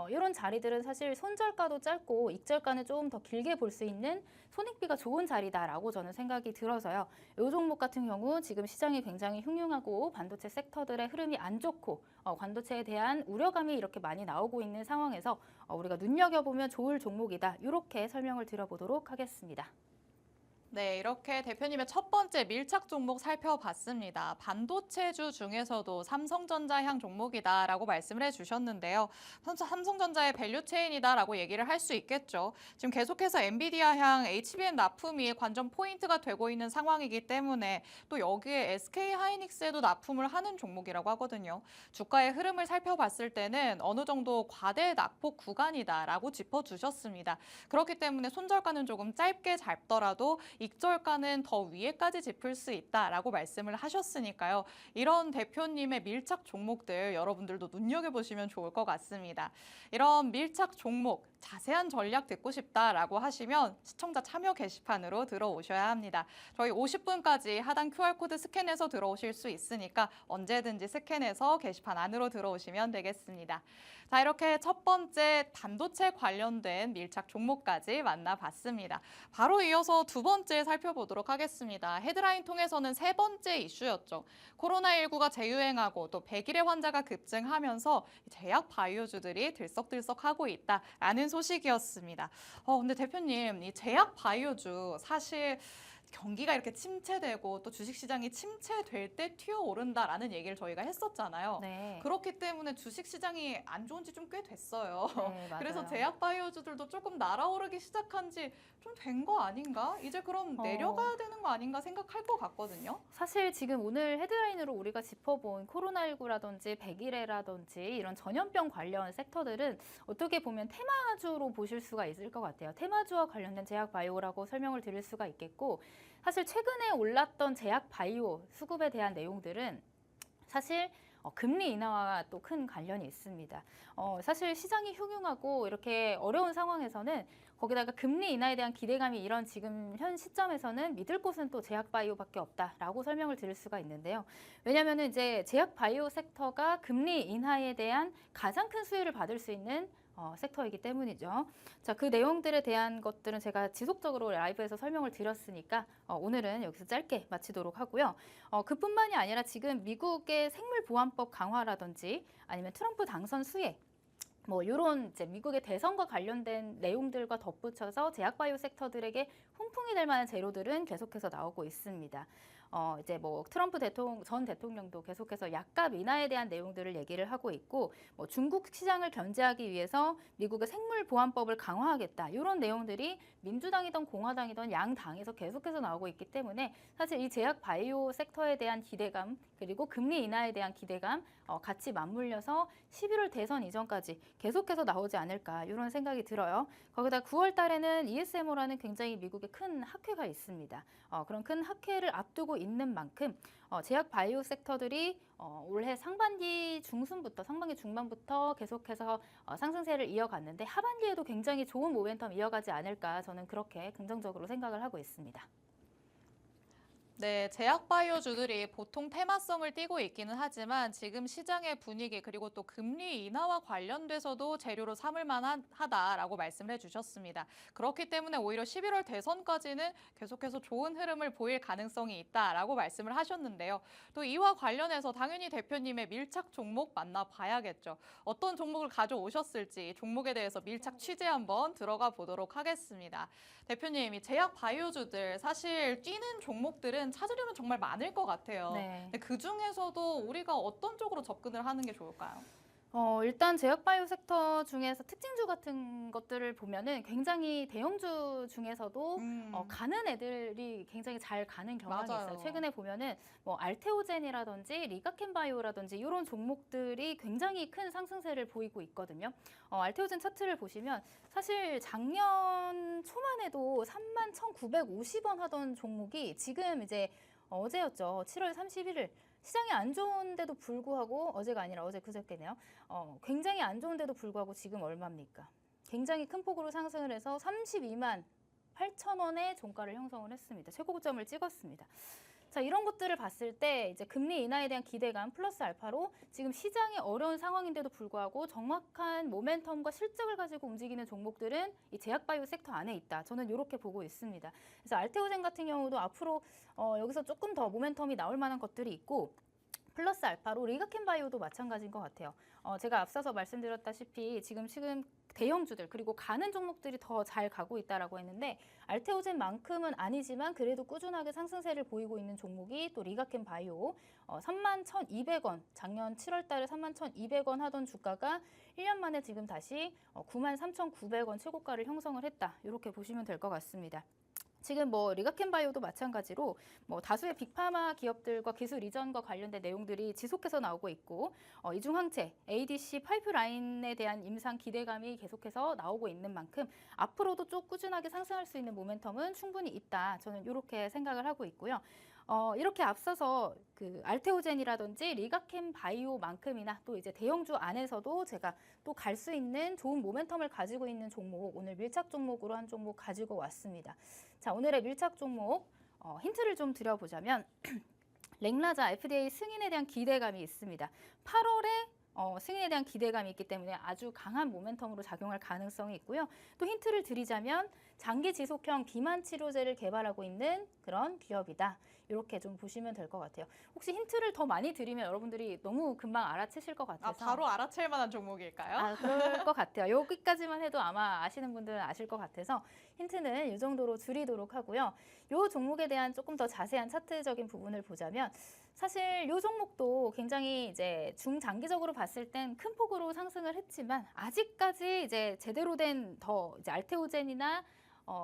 이런 자리들은 사실 손절가도 짧고 익절가는 조금 더 길게 볼 수 있는 손익비가 좋은 자리다라고 저는 생각이 들어서요. 이 종목 같은 경우 지금 시장이 굉장히 흉흉하고 반도체 섹터들의 흐름이 안 좋고 반도체에 대한 우려감이 이렇게 많이 나오고 있는 상황에서 우리가 눈여겨보면 좋을 종목이다, 이렇게 설명을 드려보도록 하겠습니다. 네, 이렇게 대표님의 첫 번째 밀착 종목 살펴봤습니다. 반도체주 중에서도 삼성전자향 종목이다라고 말씀을 해주셨는데요. 삼성전자의 밸류체인이다라고 얘기를 할 수 있겠죠. 지금 계속해서 엔비디아향 HBM 납품이 관전 포인트가 되고 있는 상황이기 때문에 또 여기에 SK 하이닉스에도 납품을 하는 종목이라고 하거든요. 주가의 흐름을 살펴봤을 때는 어느 정도 과대 낙폭 구간이다라고 짚어주셨습니다. 그렇기 때문에 손절가는 조금 짧게 잡더라도 익절가는 더 위에까지 짚을 수 있다라고 말씀을 하셨으니까요. 이런 대표님의 밀착 종목들 여러분들도 눈여겨보시면 좋을 것 같습니다. 이런 밀착 종목, 자세한 전략 듣고 싶다라고 하시면 시청자 참여 게시판으로 들어오셔야 합니다. 저희 50분까지 하단 QR코드 스캔해서 들어오실 수 있으니까 언제든지 스캔해서 게시판 안으로 들어오시면 되겠습니다. 자, 이렇게 첫 번째 반도체 관련된 밀착 종목까지 만나봤습니다. 바로 이어서 두 번째 살펴보도록 하겠습니다. 헤드라인 통해서는 세 번째 이슈였죠. 코로나19가 재유행하고 또 100일의 환자가 급증하면서 제약 바이오주들이 들썩들썩하고 있다라는 소식이었습니다. 근데 대표님, 이 제약 바이오주 사실 경기가 이렇게 침체되고 또 주식시장이 침체될 때 튀어오른다라는 얘기를 저희가 했었잖아요. 네. 그렇기 때문에 주식시장이 안 좋은 지 좀 꽤 됐어요. 네, 맞아요. 그래서 제약바이오주들도 조금 날아오르기 시작한 지 좀 된 거 아닌가? 이제 그럼 내려가야 되는 거 아닌가 생각할 것 같거든요. 사실 지금 오늘 헤드라인으로 우리가 짚어본 코로나19라든지 백일해라든지 이런 전염병 관련 섹터들은 어떻게 보면 테마주로 보실 수가 있을 것 같아요. 테마주와 관련된 제약 바이오라고 설명을 드릴 수가 있겠고, 사실 최근에 올랐던 제약 바이오 수급에 대한 내용들은 사실 금리 인하와 또 큰 관련이 있습니다. 사실 시장이 흉흉하고 이렇게 어려운 상황에서는 거기다가 금리 인하에 대한 기대감이 이런 지금 현 시점에서는 믿을 곳은 또 제약바이오밖에 없다라고 설명을 드릴 수가 있는데요. 왜냐하면 이제 제약바이오 섹터가 금리 인하에 대한 가장 큰 수혜를 받을 수 있는 섹터이기 때문이죠. 자, 그 내용들에 대한 것들은 제가 지속적으로 라이브에서 설명을 드렸으니까 오늘은 여기서 짧게 마치도록 하고요. 그뿐만이 아니라 지금 미국의 생물보안법 강화라든지 아니면 트럼프 당선 수혜 뭐 이런 이제 미국의 대선과 관련된 내용들과 덧붙여서 제약바이오 섹터들에게 훈풍이 될 만한 재료들은 계속해서 나오고 있습니다. 이제 뭐 트럼프 전 대통령도 계속해서 약값 인하에 대한 내용들을 얘기를 하고 있고, 뭐 중국 시장을 견제하기 위해서 미국의 생물보안법을 강화하겠다 이런 내용들이 민주당이든 공화당이든 양 당에서 계속해서 나오고 있기 때문에 사실 이 제약 바이오 섹터에 대한 기대감 그리고 금리 인하에 대한 기대감 같이 맞물려서 11월 대선 이전까지 계속해서 나오지 않을까 이런 생각이 들어요. 거기다 9월 달에는 ESMO라는 굉장히 미국의 큰 학회가 있습니다. 그런 큰 학회를 앞두고 있는 만큼 제약 바이오 섹터들이 올해 상반기 중반부터 계속해서 상승세를 이어갔는데 하반기에도 굉장히 좋은 모멘텀 이어가지 않을까 저는 그렇게 긍정적으로 생각을 하고 있습니다. 네, 제약바이오주들이 보통 테마성을 띠고 있기는 하지만 지금 시장의 분위기 그리고 또 금리 인하와 관련돼서도 재료로 삼을 만하다라고 말씀을 해주셨습니다. 그렇기 때문에 오히려 11월 대선까지는 계속해서 좋은 흐름을 보일 가능성이 있다라고 말씀을 하셨는데요. 또 이와 관련해서 당연히 대표님의 밀착 종목 만나봐야겠죠. 어떤 종목을 가져오셨을지 종목에 대해서 밀착 취재 한번 들어가 보도록 하겠습니다. 대표님, 이 제약바이오주들 사실 뛰는 종목들은 찾으려면 정말 많을 것 같아요. 네. 근데 그 중에서도 우리가 어떤 쪽으로 접근을 하는 게 좋을까요? 일단 제약바이오 섹터 중에서 특징주 같은 것들을 보면은 굉장히 대형주 중에서도 가는 애들이 굉장히 잘 가는 경향이 맞아요. 있어요. 최근에 보면은 뭐 알테오젠이라든지 리가켄바이오라든지 이런 종목들이 굉장히 큰 상승세를 보이고 있거든요. 알테오젠 차트를 보시면 사실 작년 초만 해도 31,950원 하던 종목이 지금 이제 어제였죠. 7월 31일. 시장이 안 좋은데도 불구하고 어제가 아니라 어제 그저께네요. 굉장히 안 좋은데도 불구하고 지금 얼마입니까? 굉장히 큰 폭으로 상승을 해서 32만 8천 원의 종가를 형성을 했습니다. 최고점을 찍었습니다. 자, 이런 것들을 봤을 때 이제 금리 인하에 대한 기대감 플러스 알파로 지금 시장이 어려운 상황인데도 불구하고 정확한 모멘텀과 실적을 가지고 움직이는 종목들은 이 제약바이오 섹터 안에 있다. 저는 이렇게 보고 있습니다. 그래서 알테오젠 같은 경우도 앞으로 여기서 조금 더 모멘텀이 나올 만한 것들이 있고 플러스 알파로 리가켄바이오도 마찬가지인 것 같아요. 제가 앞서서 말씀드렸다시피 지금 대형주들 그리고 가는 종목들이 더 잘 가고 있다라고 했는데 알테오젠만큼은 아니지만 그래도 꾸준하게 상승세를 보이고 있는 종목이 또 리가켄바이오 31,200원 작년 7월 달에 31,200원 하던 주가가 1년 만에 지금 다시 93,900원 최고가를 형성을 했다. 이렇게 보시면 될 것 같습니다. 지금 뭐 리가켄바이오도 마찬가지로 뭐 다수의 빅파마 기업들과 기술 이전과 관련된 내용들이 지속해서 나오고 있고 이중항체, ADC 파이프라인에 대한 임상 기대감이 계속해서 나오고 있는 만큼 앞으로도 쭉 꾸준하게 상승할 수 있는 모멘텀은 충분히 있다. 저는 이렇게 생각을 하고 있고요. 이렇게 앞서서 그 알테오젠이라든지 리가켄바이오만큼이나 또 이제 대형주 안에서도 제가 또 갈 수 있는 좋은 모멘텀을 가지고 있는 종목, 오늘 밀착 종목으로 한 종목 가지고 왔습니다. 자, 오늘의 밀착 종목 힌트를 좀 드려보자면 렉라자 FDA 승인에 대한 기대감이 있습니다. 8월에 승인에 대한 기대감이 있기 때문에 아주 강한 모멘텀으로 작용할 가능성이 있고요. 또 힌트를 드리자면 장기 지속형 비만 치료제를 개발하고 있는 그런 기업이다. 이렇게 좀 보시면 될 것 같아요. 혹시 힌트를 더 많이 드리면 여러분들이 너무 금방 알아채실 것 같아서. 바로 알아챌 만한 종목일까요? 그럴 것 같아요. 여기까지만 해도 아마 아시는 분들은 아실 것 같아서 힌트는 이 정도로 줄이도록 하고요. 이 종목에 대한 조금 더 자세한 차트적인 부분을 보자면 사실 이 종목도 굉장히 이제 중장기적으로 봤을 땐 큰 폭으로 상승을 했지만 아직까지 이제 제대로 된 더 이제 알테오젠이나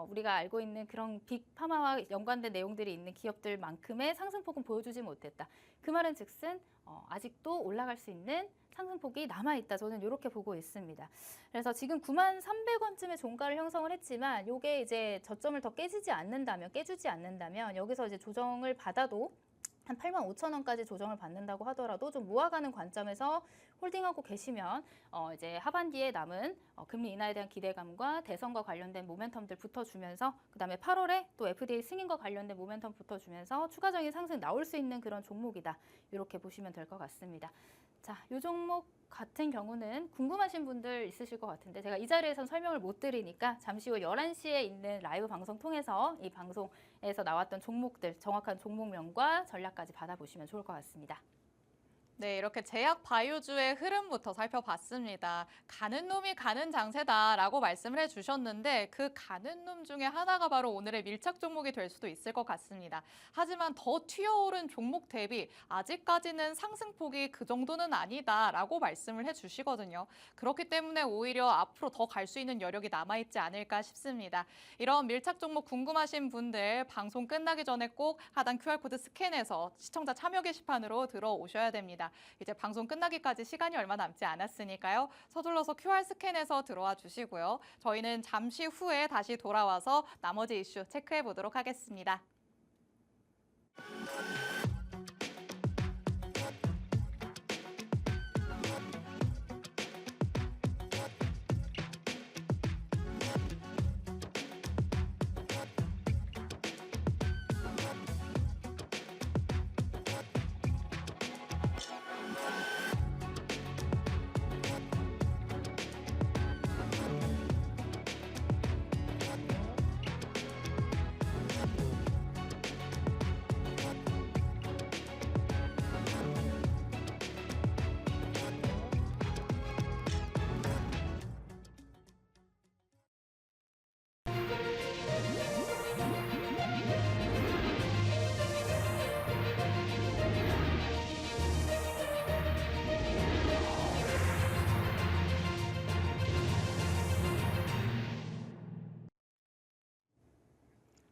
우리가 알고 있는 그런 빅파마와 연관된 내용들이 있는 기업들만큼의 상승폭은 보여주지 못했다. 그 말은 즉슨 아직도 올라갈 수 있는 상승폭이 남아있다. 저는 이렇게 보고 있습니다. 그래서 지금 93,300원쯤의 종가를 형성을 했지만 이게 이제 저점을 더 깨주지 않는다면 여기서 이제 조정을 받아도 한 85,000원까지 조정을 받는다고 하더라도 좀 모아가는 관점에서 홀딩하고 계시면 이제 하반기에 남은 금리 인하에 대한 기대감과 대선과 관련된 모멘텀들 붙어주면서 그다음에 8월에 또 FDA 승인과 관련된 모멘텀 붙어주면서 추가적인 상승 나올 수 있는 그런 종목이다. 이렇게 보시면 될 것 같습니다. 자, 이 종목 같은 경우는 궁금하신 분들 있으실 것 같은데 제가 이 자리에선 설명을 못 드리니까 잠시 후 11시에 있는 라이브 방송 통해서 이 방송에서 나왔던 종목들 정확한 종목명과 전략까지 받아보시면 좋을 것 같습니다. 네, 이렇게 제약 바이오주의 흐름부터 살펴봤습니다. 가는 놈이 가는 장세다라고 말씀을 해주셨는데 그 가는 놈 중에 하나가 바로 오늘의 밀착 종목이 될 수도 있을 것 같습니다. 하지만 더 튀어오른 종목 대비 아직까지는 상승폭이 그 정도는 아니다라고 말씀을 해주시거든요. 그렇기 때문에 오히려 앞으로 더 갈 수 있는 여력이 남아있지 않을까 싶습니다. 이런 밀착 종목 궁금하신 분들 방송 끝나기 전에 꼭 하단 QR코드 스캔해서 시청자 참여 게시판으로 들어오셔야 됩니다. 이제 방송 끝나기까지 시간이 얼마 남지 않았으니까요. 서둘러서 QR 스캔해서 들어와 주시고요. 저희는 잠시 후에 다시 돌아와서 나머지 이슈 체크해 보도록 하겠습니다.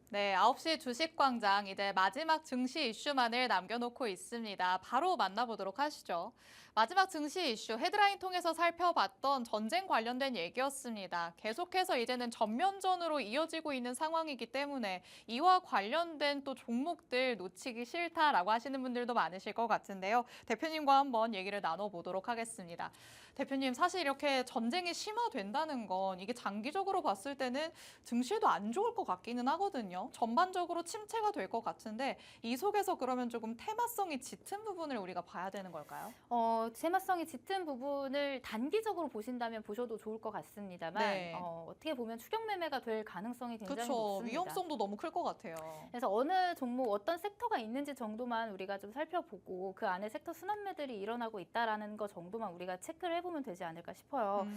네, 9시 주식광장 이제 마지막 증시 이슈만을 남겨놓고 있습니다. 바로 만나보도록 하시죠. 마지막 증시 이슈 헤드라인 통해서 살펴봤던 전쟁 관련된 얘기였습니다. 계속해서 이제는 전면전으로 이어지고 있는 상황이기 때문에 이와 관련된 또 종목들 놓치기 싫다라고 하시는 분들도 많으실 것 같은데요. 대표님과 한번 얘기를 나눠보도록 하겠습니다. 대표님, 사실 이렇게 전쟁이 심화된다는 건 이게 장기적으로 봤을 때는 증시에도 안 좋을 것 같기는 하거든요. 전반적으로 침체가 될 것 같은데 이 속에서 그러면 조금 테마성이 짙은 부분을 우리가 봐야 되는 걸까요? 테마성이 짙은 부분을 단기적으로 보신다면 보셔도 좋을 것 같습니다만 네. 어떻게 보면 추격 매매가 될 가능성이 굉장히 그렇죠. 높습니다. 위험성도 너무 클 것 같아요. 그래서 어느 종목 어떤 섹터가 있는지 정도만 우리가 좀 살펴보고 그 안에 섹터 순환매들이 일어나고 있다라는 거 정도만 우리가 체크를 해보면 되지 않을까 싶어요.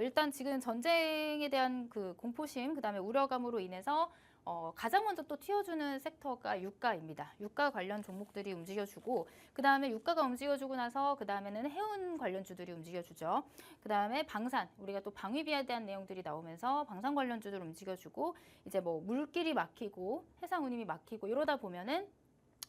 일단 지금 전쟁에 대한 그 공포심, 그다음에 우려감으로 인해서 가장 먼저 또 튀어주는 섹터가 유가입니다. 유가 관련 종목들이 움직여주고 그다음에 유가가 움직여주고 나서 그다음에는 해운 관련주들이 움직여주죠. 그다음에 방산, 우리가 또 방위비에 대한 내용들이 나오면서 방산 관련주들 움직여주고 이제 뭐 물길이 막히고 해상 운임이 막히고 이러다 보면은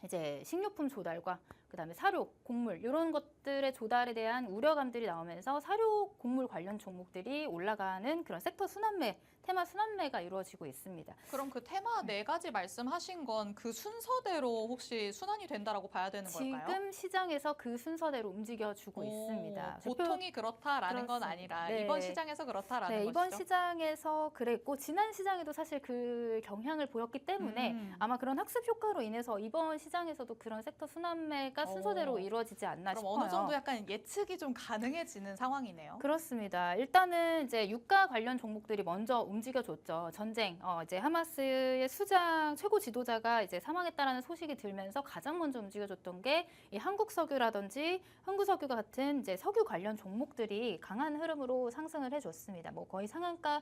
이제 식료품 조달과 그다음에 사료, 곡물 이런 것들의 조달에 대한 우려감들이 나오면서 사료, 곡물 관련 종목들이 올라가는 그런 섹터 순환매, 테마 순환매가 이루어지고 있습니다. 그럼 그 테마 네 가지 말씀하신 건 그 순서대로 혹시 순환이 된다라고 봐야 되는 걸까요? 지금 시장에서 그 순서대로 움직여주고 있습니다. 보통이 그렇다라는 건 그렇습니다. 아니라 네. 이번 시장에서 그렇다라는 네, 것이죠. 이번 시장에서 그랬고 지난 시장에도 사실 그 경향을 보였기 때문에 아마 그런 학습 효과로 인해서 이번 시장에서도 그런 섹터 순환매가 순서대로 이루어지지 않나 그럼 싶어요. 어느 정도 약간 예측이 좀 가능해지는 상황이네요. 그렇습니다. 일단은 이제 유가 관련 종목들이 먼저 움직여줬죠. 전쟁, 이제 하마스의 수장 최고 지도자가 이제 사망했다라는 소식이 들면서 가장 먼저 움직여줬던 게 이 한국석유라든지 흥구석유가 같은 이제 석유 관련 종목들이 강한 흐름으로 상승을 해줬습니다. 뭐 거의 상한가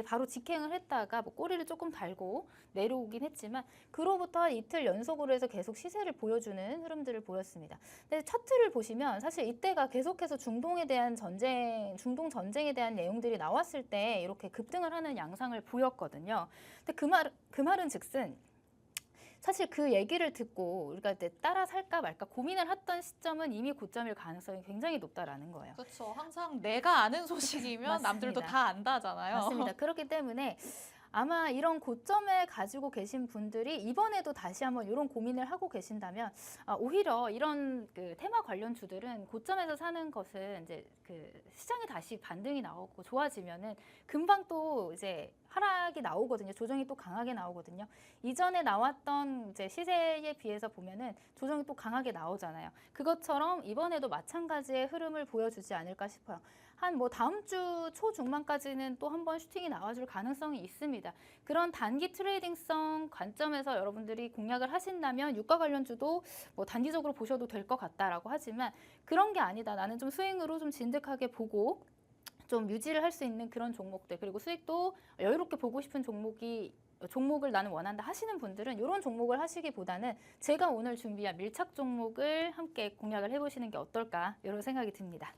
바로 직행을 했다가 뭐 꼬리를 조금 달고 내려오긴 했지만 그로부터 한 이틀 연속으로 해서 계속 시세를 보여주는 흐름들을 보였습니다. 근데 차트를 보시면 사실 이때가 계속해서 중동에 대한 전쟁, 중동 전쟁에 대한 내용들이 나왔을 때 이렇게 급등을 하는 양상을 보였거든요. 근데 그 말은 즉슨 사실 그 얘기를 듣고 우리가 이제 따라 살까 말까 고민을 했던 시점은 이미 고점일 가능성이 굉장히 높다라는 거예요. 그렇죠. 항상 내가 아는 소식이면 맞습니다. 남들도 다 안다잖아요. 맞습니다. 그렇기 때문에 아마 이런 고점에 가지고 계신 분들이 이번에도 다시 한번 이런 고민을 하고 계신다면 오히려 이런 그 테마 관련 주들은 고점에서 사는 것은 이제 그 시장이 다시 반등이 나오고 좋아지면은 금방 또 이제 하락이 나오거든요. 조정이 또 강하게 나오거든요. 이전에 나왔던 이제 시세에 비해서 보면은 조정이 또 강하게 나오잖아요. 그것처럼 이번에도 마찬가지의 흐름을 보여주지 않을까 싶어요. 한 뭐 다음 주 초중반까지는 또 한 번 슈팅이 나와줄 가능성이 있습니다. 그런 단기 트레이딩성 관점에서 여러분들이 공략을 하신다면 유가 관련주도 뭐 단기적으로 보셔도 될 것 같다라고 하지만 그런 게 아니다. 나는 좀 스윙으로 좀 진득하게 보고 좀 유지를 할 수 있는 그런 종목들 그리고 수익도 여유롭게 보고 싶은 종목을 나는 원한다 하시는 분들은 이런 종목을 하시기보다는 제가 오늘 준비한 밀착 종목을 함께 공략을 해보시는 게 어떨까 이런 생각이 듭니다.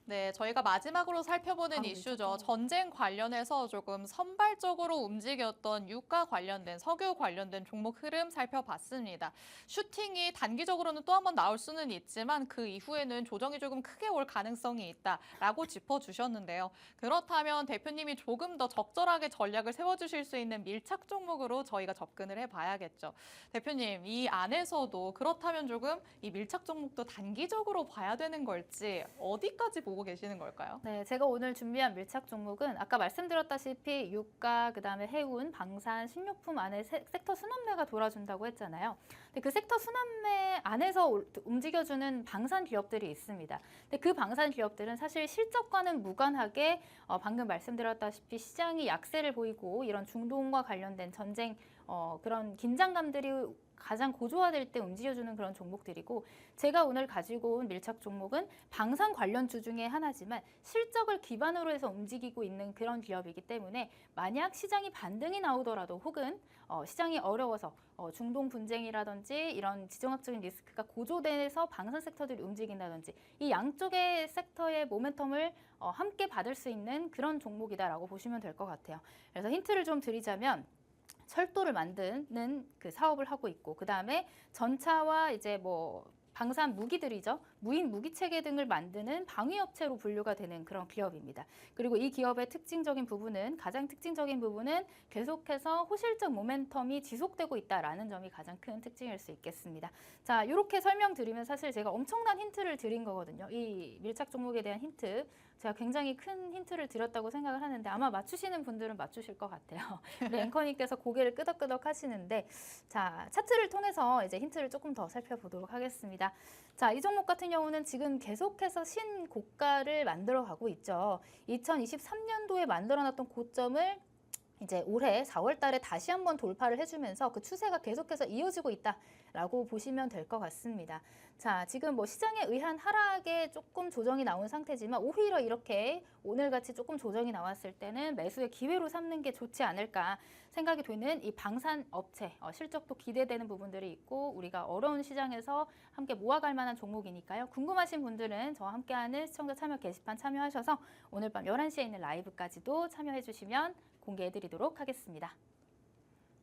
네, 저희가 마지막으로 살펴보는 이슈죠. 전쟁 관련해서 조금 선발적으로 움직였던 유가 관련된, 석유 관련된 종목 흐름 살펴봤습니다. 슈팅이 단기적으로는 또 한 번 나올 수는 있지만 그 이후에는 조정이 조금 크게 올 가능성이 있다라고 짚어주셨는데요. 그렇다면 대표님이 조금 더 적절하게 전략을 세워주실 수 있는 밀착 종목으로 저희가 접근을 해봐야겠죠. 대표님, 이 안에서도 그렇다면 조금 이 밀착 종목도 단기적으로 봐야 되는 걸지 어디까지 보고 계시는 걸까요? 네, 제가 오늘 준비한 밀착 종목은 아까 말씀드렸다시피 유가, 그다음에 해운, 방산, 식료품 안에 섹터 순환매가 돌아준다고 했잖아요. 근데 그 섹터 순환매 안에서 움직여주는 방산 기업들이 있습니다. 근데 그 방산 기업들은 사실 실적과는 무관하게 방금 말씀드렸다시피 시장이 약세를 보이고 이런 중동과 관련된 전쟁 그런 긴장감들이 가장 고조화될 때 움직여주는 그런 종목들이고 제가 오늘 가지고 온 밀착 종목은 방산 관련주 중에 하나지만 실적을 기반으로 해서 움직이고 있는 그런 기업이기 때문에 만약 시장이 반등이 나오더라도 혹은 시장이 어려워서 중동 분쟁이라든지 이런 지정학적인 리스크가 고조돼서 방산 섹터들이 움직인다든지 이 양쪽의 섹터의 모멘텀을 함께 받을 수 있는 그런 종목이다라고 보시면 될 것 같아요. 그래서 힌트를 좀 드리자면 철도를 만드는 그 사업을 하고 있고 그 다음에 전차와 이제 뭐 방산 무기들이죠. 무인 무기 체계 등을 만드는 방위업체로 분류가 되는 그런 기업입니다. 그리고 이 기업의 가장 특징적인 부분은 계속해서 호실적 모멘텀이 지속되고 있다라는 점이 가장 큰 특징일 수 있겠습니다. 자, 이렇게 설명드리면 사실 제가 엄청난 힌트를 드린 거거든요. 이 밀착 종목에 대한 힌트. 제가 굉장히 큰 힌트를 드렸다고 생각을 하는데 아마 맞추시는 분들은 맞추실 것 같아요. 우리 앵커님께서 고개를 끄덕끄덕 하시는데 자, 차트를 통해서 이제 힌트를 조금 더 살펴보도록 하겠습니다. 자, 이 종목 같은 경우는 지금 계속해서 신고가를 만들어가고 있죠. 2023년도에 만들어놨던 고점을 이제 올해 4월 달에 다시 한번 돌파를 해주면서 그 추세가 계속해서 이어지고 있다라고 보시면 될 것 같습니다. 자, 지금 뭐 시장에 의한 하락에 조금 조정이 나온 상태지만 오히려 이렇게 오늘같이 조금 조정이 나왔을 때는 매수의 기회로 삼는 게 좋지 않을까 생각이 되는 이 방산 업체 실적도 기대되는 부분들이 있고 우리가 어려운 시장에서 함께 모아갈 만한 종목이니까요. 궁금하신 분들은 저와 함께하는 시청자 참여 게시판 참여하셔서 오늘 밤 11시에 있는 라이브까지도 참여해 주시면 공개해드리도록 하겠습니다.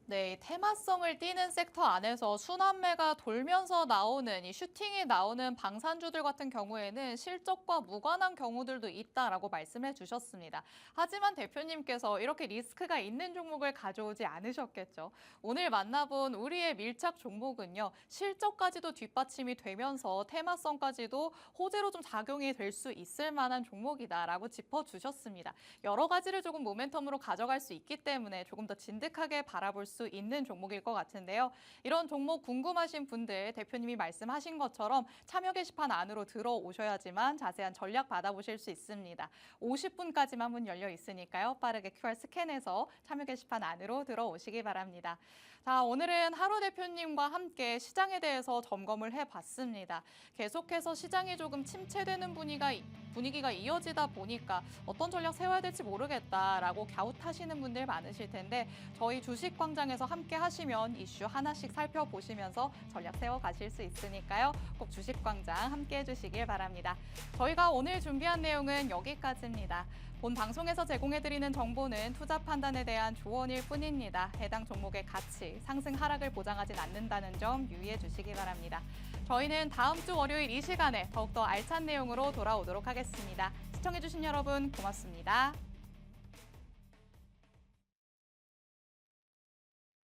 네, 테마성을 띠는 섹터 안에서 순환매가 돌면서 나오는 이 슈팅이 나오는 방산주들 같은 경우에는 실적과 무관한 경우들도 있다라고 말씀해 주셨습니다. 하지만 대표님께서 이렇게 리스크가 있는 종목을 가져오지 않으셨겠죠. 오늘 만나본 우리의 밀착 종목은요. 실적까지도 뒷받침이 되면서 테마성까지도 호재로 좀 작용이 될 수 있을 만한 종목이다라고 짚어주셨습니다. 여러 가지를 조금 모멘텀으로 가져갈 수 있기 때문에 조금 더 진득하게 바라볼 수 있는 종목일 것 같은데요. 이런 종목 궁금하신 분들 대표님이 말씀하신 것처럼 참여 게시판 안으로 들어오셔야지만 자세한 전략 받아보실 수 있습니다. 50분까지만 문 열려 있으니까요. 빠르게 QR 스캔해서 참여 게시판 안으로 들어오시기 바랍니다. 자, 오늘은 하루 대표님과 함께 시장에 대해서 점검을 해봤습니다. 계속해서 시장이 조금 침체되는 분위기가 이어지다 보니까 어떤 전략 세워야 될지 모르겠다라고 갸웃하시는 분들 많으실 텐데 저희 주식광장에서 함께 하시면 이슈 하나씩 살펴보시면서 전략 세워가실 수 있으니까요. 꼭 주식광장 함께 해주시길 바랍니다. 저희가 오늘 준비한 내용은 여기까지입니다. 본 방송에서 제공해드리는 정보는 투자 판단에 대한 조언일 뿐입니다. 해당 종목의 가치, 상승 하락을 보장하진 않는다는 점 유의해 주시기 바랍니다. 저희는 다음 주 월요일 이 시간에 더욱더 알찬 내용으로 돌아오도록 하겠습니다. 시청해주신 여러분 고맙습니다.